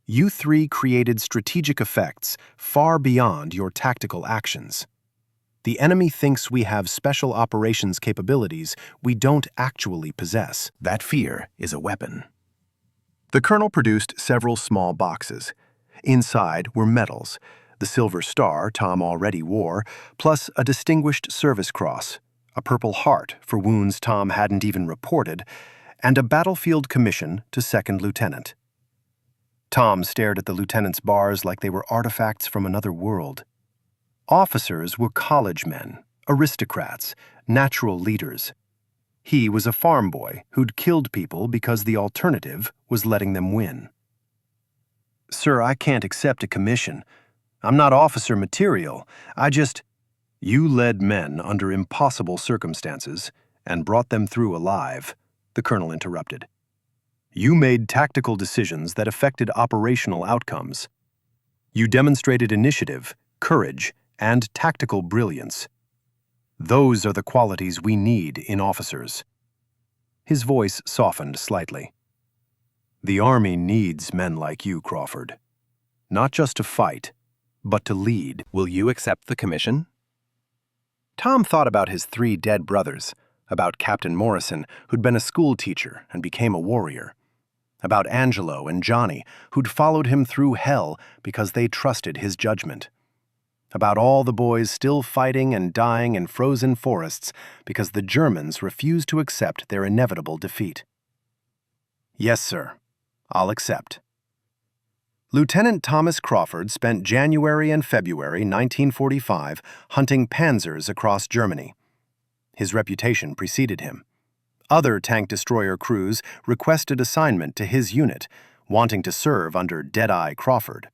"You 3 created strategic effects far beyond your tactical actions. The enemy thinks we have special operations capabilities we don't actually possess. That fear is a weapon." The colonel produced several small boxes. Inside were medals, the Silver Star Tom already wore, plus a Distinguished Service Cross, a Purple Heart for wounds Tom hadn't even reported, and a battlefield commission to second lieutenant. Tom stared at the lieutenant's bars like they were artifacts from another world. Officers were college men, aristocrats, natural leaders. He was a farm boy who'd killed people because the alternative was letting them win. "Sir, I can't accept a commission. I'm not officer material. You led men under impossible circumstances and brought them through alive," the colonel interrupted. "You made tactical decisions that affected operational outcomes. You demonstrated initiative, courage, and tactical brilliance. Those are the qualities we need in officers." His voice softened slightly. "The Army needs men like you, Crawford. Not just to fight, but to lead." "Will you accept the commission?" Tom thought about his 3 dead brothers, about Captain Morrison, who'd been a school teacher and became a warrior, about Angelo and Johnny, who'd followed him through hell because they trusted his judgment, about all the boys still fighting and dying in frozen forests because the Germans refused to accept their inevitable defeat. "Yes, sir. I'll accept." Lieutenant Thomas Crawford spent January and February 1945 hunting Panzers across Germany. His reputation preceded him. Other tank destroyer crews requested assignment to his unit, wanting to serve under Deadeye Crawford.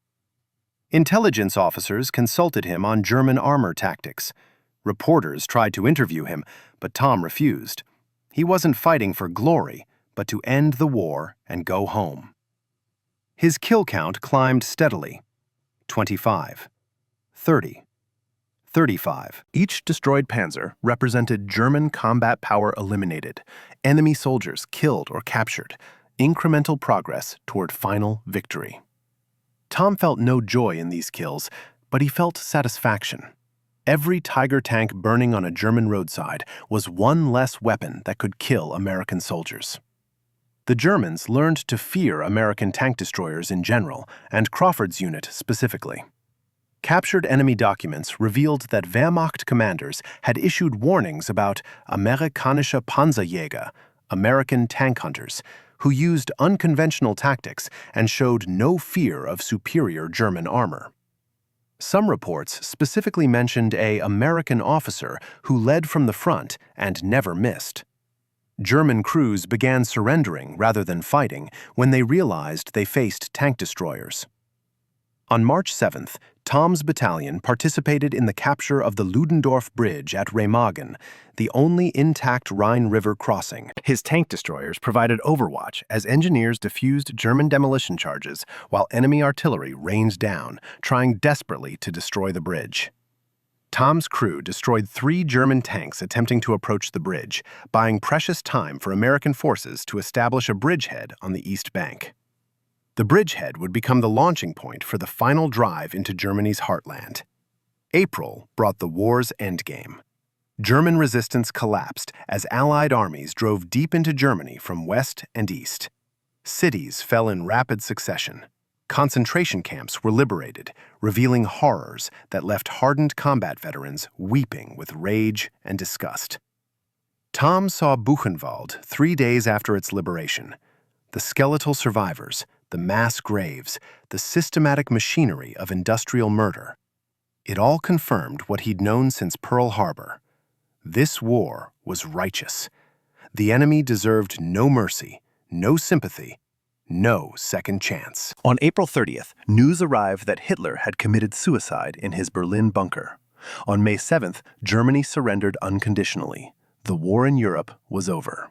Intelligence officers consulted him on German armor tactics. Reporters tried to interview him, but Tom refused. He wasn't fighting for glory, but to end the war and go home. His kill count climbed steadily. 25, 30, 35. Each destroyed Panzer represented German combat power eliminated, enemy soldiers killed or captured, incremental progress toward final victory. Tom felt no joy in these kills, but he felt satisfaction. Every Tiger tank burning on a German roadside was one less weapon that could kill American soldiers. The Germans learned to fear American tank destroyers in general, and Crawford's unit specifically. Captured enemy documents revealed that Wehrmacht commanders had issued warnings about Amerikanische Panzerjäger, American tank hunters, who used unconventional tactics and showed no fear of superior German armor. Some reports specifically mentioned an American officer who led from the front and never missed. German crews began surrendering rather than fighting when they realized they faced tank destroyers. On March 7th, Tom's battalion participated in the capture of the Ludendorff Bridge at Remagen, the only intact Rhine River crossing. His tank destroyers provided overwatch as engineers defused German demolition charges while enemy artillery rained down, trying desperately to destroy the bridge. Tom's crew destroyed 3 German tanks attempting to approach the bridge, buying precious time for American forces to establish a bridgehead on the east bank. The bridgehead would become the launching point for the final drive into Germany's heartland. April brought the war's endgame. German resistance collapsed as Allied armies drove deep into Germany from west and east. Cities fell in rapid succession. Concentration camps were liberated, revealing horrors that left hardened combat veterans weeping with rage and disgust. Tom saw Buchenwald 3 days after its liberation. The skeletal survivors, the mass graves, the systematic machinery of industrial murder. It all confirmed what he'd known since Pearl Harbor. This war was righteous. The enemy deserved no mercy, no sympathy, no second chance. On April 30th, news arrived that Hitler had committed suicide in his Berlin bunker. On May 7th, Germany surrendered unconditionally. The war in Europe was over.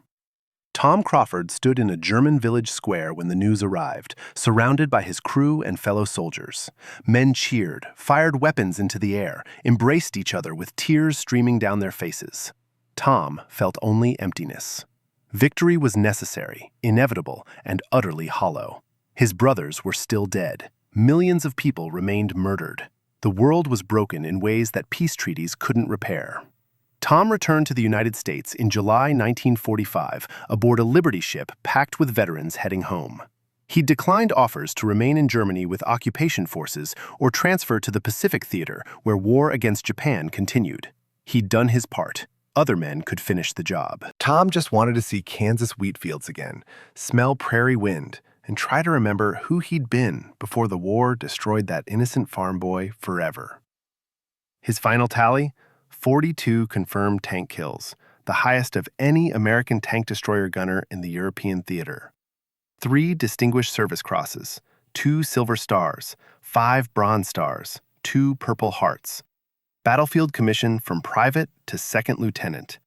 Tom Crawford stood in a German village square when the news arrived, surrounded by his crew and fellow soldiers. Men cheered, fired weapons into the air, embraced each other with tears streaming down their faces. Tom felt only emptiness. Victory was necessary, inevitable, and utterly hollow. His brothers were still dead. Millions of people remained murdered. The world was broken in ways that peace treaties couldn't repair. Tom returned to the United States in July 1945 aboard a Liberty ship packed with veterans heading home. He declined offers to remain in Germany with occupation forces or transfer to the Pacific Theater, where war against Japan continued. He'd done his part. Other men could finish the job. Tom just wanted to see Kansas wheat fields again, smell prairie wind, and try to remember who he'd been before the war destroyed that innocent farm boy forever. His final tally? 42 confirmed tank kills, the highest of any American tank destroyer gunner in the European theater. 3 Distinguished Service Crosses, 2 Silver Stars, 5 Bronze Stars, 2 Purple Hearts. Battlefield commission from private to second lieutenant.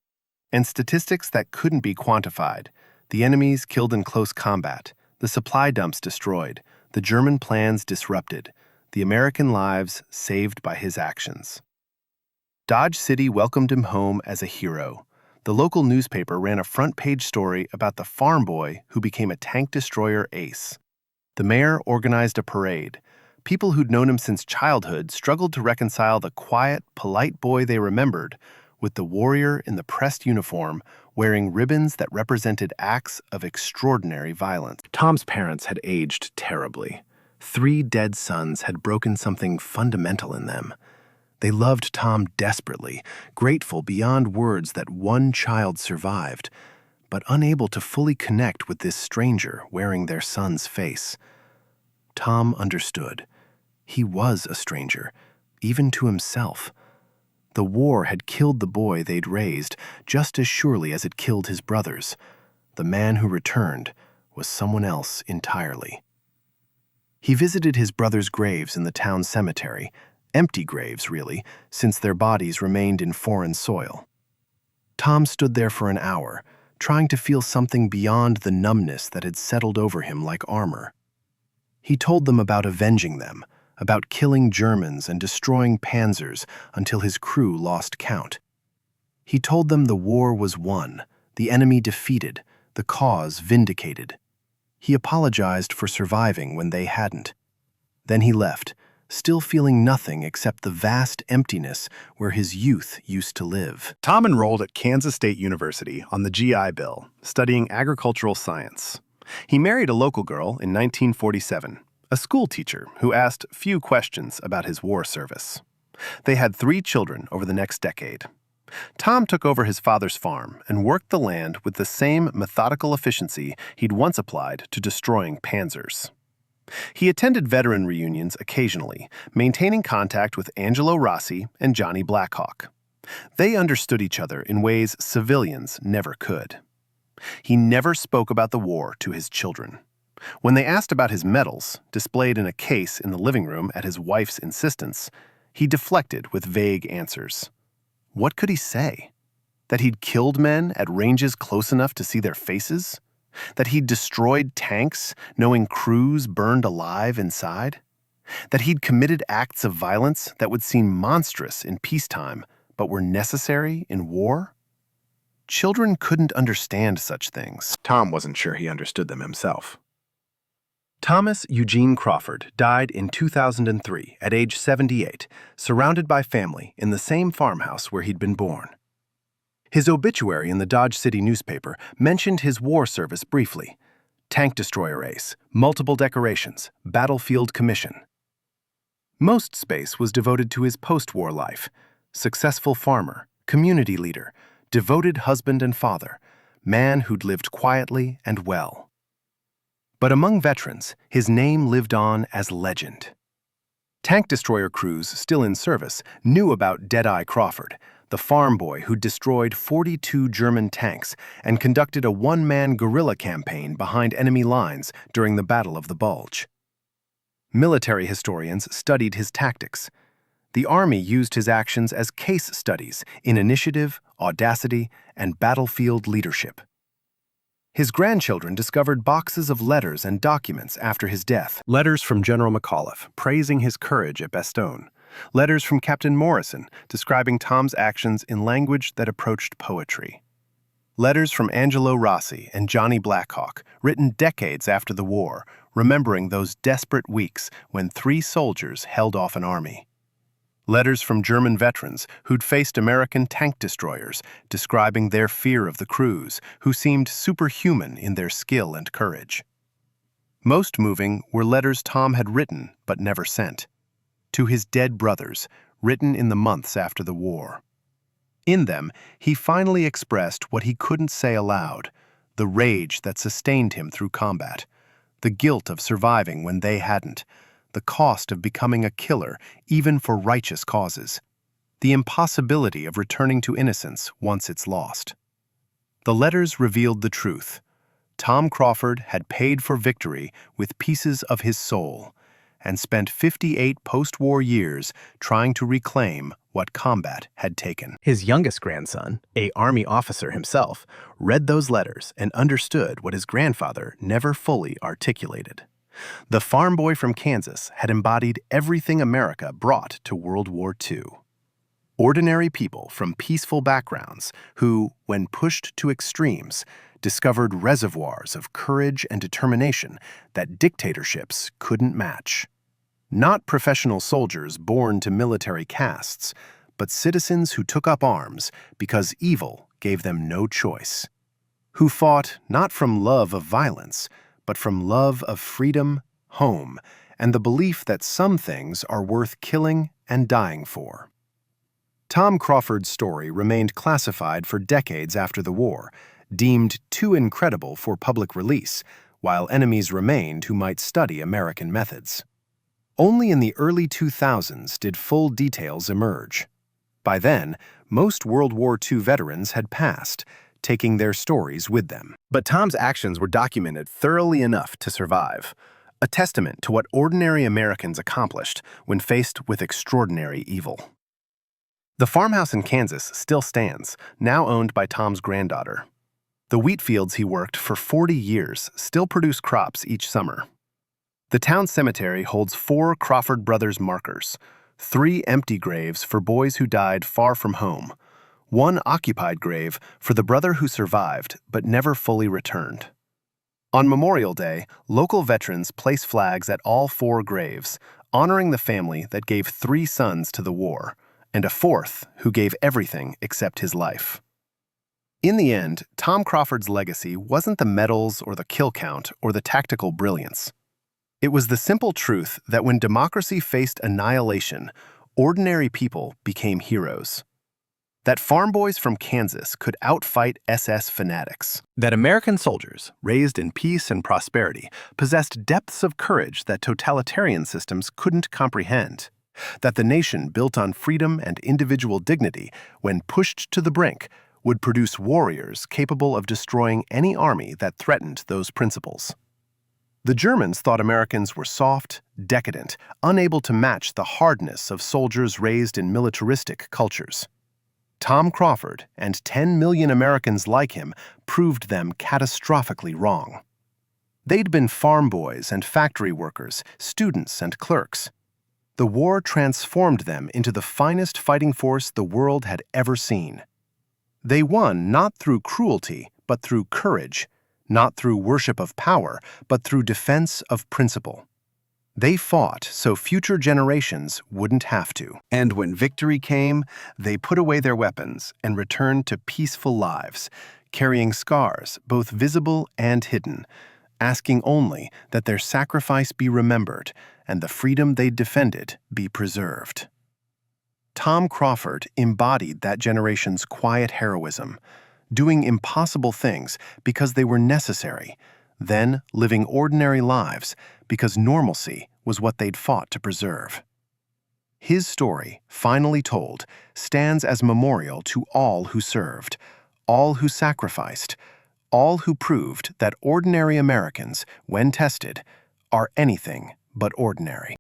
And statistics that couldn't be quantified. The enemies killed in close combat, the supply dumps destroyed, the German plans disrupted, the American lives saved by his actions. Dodge City welcomed him home as a hero. The local newspaper ran a front-page story about the farm boy who became a tank destroyer ace. The mayor organized a parade. People who'd known him since childhood struggled to reconcile the quiet, polite boy they remembered with the warrior in the pressed uniform wearing ribbons that represented acts of extraordinary violence. Tom's parents had aged terribly. 3 dead sons had broken something fundamental in them. They loved Tom desperately, grateful beyond words that one child survived, but unable to fully connect with this stranger wearing their son's face. Tom understood. He was a stranger, even to himself. The war had killed the boy they'd raised just as surely as it killed his brothers. The man who returned was someone else entirely. He visited his brothers' graves in the town cemetery, empty graves, really, since their bodies remained in foreign soil. Tom stood there for an hour, trying to feel something beyond the numbness that had settled over him like armor. He told them about avenging them, about killing Germans and destroying Panzers until his crew lost count. He told them the war was won, the enemy defeated, the cause vindicated. He apologized for surviving when they hadn't. Then he left, still feeling nothing except the vast emptiness where his youth used to live. Tom enrolled at Kansas State University on the GI Bill, studying agricultural science. He married a local girl in 1947, a school teacher who asked few questions about his war service. They had 3 children over the next decade. Tom took over his father's farm and worked the land with the same methodical efficiency he'd once applied to destroying Panzers. He attended veteran reunions occasionally, maintaining contact with Angelo Rossi and Johnny Blackhawk. They understood each other in ways civilians never could. He never spoke about the war to his children. When they asked about his medals, displayed in a case in the living room at his wife's insistence, he deflected with vague answers. What could he say? That he'd killed men at ranges close enough to see their faces? That he'd destroyed tanks, knowing crews burned alive inside? That he'd committed acts of violence that would seem monstrous in peacetime, but were necessary in war? Children couldn't understand such things. Tom wasn't sure he understood them himself. Thomas Eugene Crawford died in 2003 at age 78, surrounded by family in the same farmhouse where he'd been born. His obituary in the Dodge City newspaper mentioned his war service briefly: tank destroyer ace, multiple decorations, battlefield commission. Most space was devoted to his post-war life: successful farmer, community leader, devoted husband and father, man who'd lived quietly and well. But among veterans, his name lived on as legend. Tank destroyer crews still in service knew about Deadeye Crawford, the farm boy who destroyed 42 German tanks and conducted a one-man guerrilla campaign behind enemy lines during the Battle of the Bulge. Military historians studied his tactics. The Army used his actions as case studies in initiative, audacity, and battlefield leadership. His grandchildren discovered boxes of letters and documents after his death. Letters from General McAuliffe praising his courage at Bastogne. Letters from Captain Morrison describing Tom's actions in language that approached poetry. Letters from Angelo Rossi and Johnny Blackhawk, written decades after the war, remembering those desperate weeks when 3 soldiers held off an army. Letters from German veterans who'd faced American tank destroyers, describing their fear of the crews, who seemed superhuman in their skill and courage. Most moving were letters Tom had written but never sent. To his dead brothers, written in the months after the war. In them, he finally expressed what he couldn't say aloud: the rage that sustained him through combat, the guilt of surviving when they hadn't, the cost of becoming a killer even for righteous causes, the impossibility of returning to innocence once it's lost. The letters revealed the truth. Tom Crawford had paid for victory with pieces of his soul, and spent 58 post-war years trying to reclaim what combat had taken. His youngest grandson, an Army officer himself, read those letters and understood what his grandfather never fully articulated. The farm boy from Kansas had embodied everything America brought to World War II. Ordinary people from peaceful backgrounds who, when pushed to extremes, discovered reservoirs of courage and determination that dictatorships couldn't match. Not professional soldiers born to military castes, but citizens who took up arms because evil gave them no choice. Who fought not from love of violence, but from love of freedom, home, and the belief that some things are worth killing and dying for. Tom Crawford's story remained classified for decades after the war, deemed too incredible for public release, while enemies remained who might study American methods. Only in the early 2000s did full details emerge. By then, most World War II veterans had passed, taking their stories with them. But Tom's actions were documented thoroughly enough to survive, a testament to what ordinary Americans accomplished when faced with extraordinary evil. The farmhouse in Kansas still stands, now owned by Tom's granddaughter. The wheat fields he worked for 40 years still produce crops each summer. The town cemetery holds 4 Crawford brothers markers, 3 empty graves for boys who died far from home, 1 occupied grave for the brother who survived but never fully returned. On Memorial Day, local veterans place flags at all 4 graves, honoring the family that gave 3 sons to the war, and a 4th who gave everything except his life. In the end, Tom Crawford's legacy wasn't the medals or the kill count or the tactical brilliance. It was the simple truth that when democracy faced annihilation, ordinary people became heroes. That farm boys from Kansas could outfight SS fanatics. That American soldiers, raised in peace and prosperity, possessed depths of courage that totalitarian systems couldn't comprehend. That the nation built on freedom and individual dignity, when pushed to the brink, would produce warriors capable of destroying any army that threatened those principles. The Germans thought Americans were soft, decadent, unable to match the hardness of soldiers raised in militaristic cultures. Tom Crawford and 10 million Americans like him proved them catastrophically wrong. They'd been farm boys and factory workers, students and clerks. The war transformed them into the finest fighting force the world had ever seen. They won not through cruelty, but through courage, not through worship of power, but through defense of principle. They fought so future generations wouldn't have to. And when victory came, they put away their weapons and returned to peaceful lives, carrying scars both visible and hidden, asking only that their sacrifice be remembered and the freedom they defended be preserved. Tom Crawford embodied that generation's quiet heroism, doing impossible things because they were necessary, then living ordinary lives because normalcy was what they'd fought to preserve. His story, finally told, stands as memorial to all who served, all who sacrificed, all who proved that ordinary Americans, when tested, are anything but ordinary.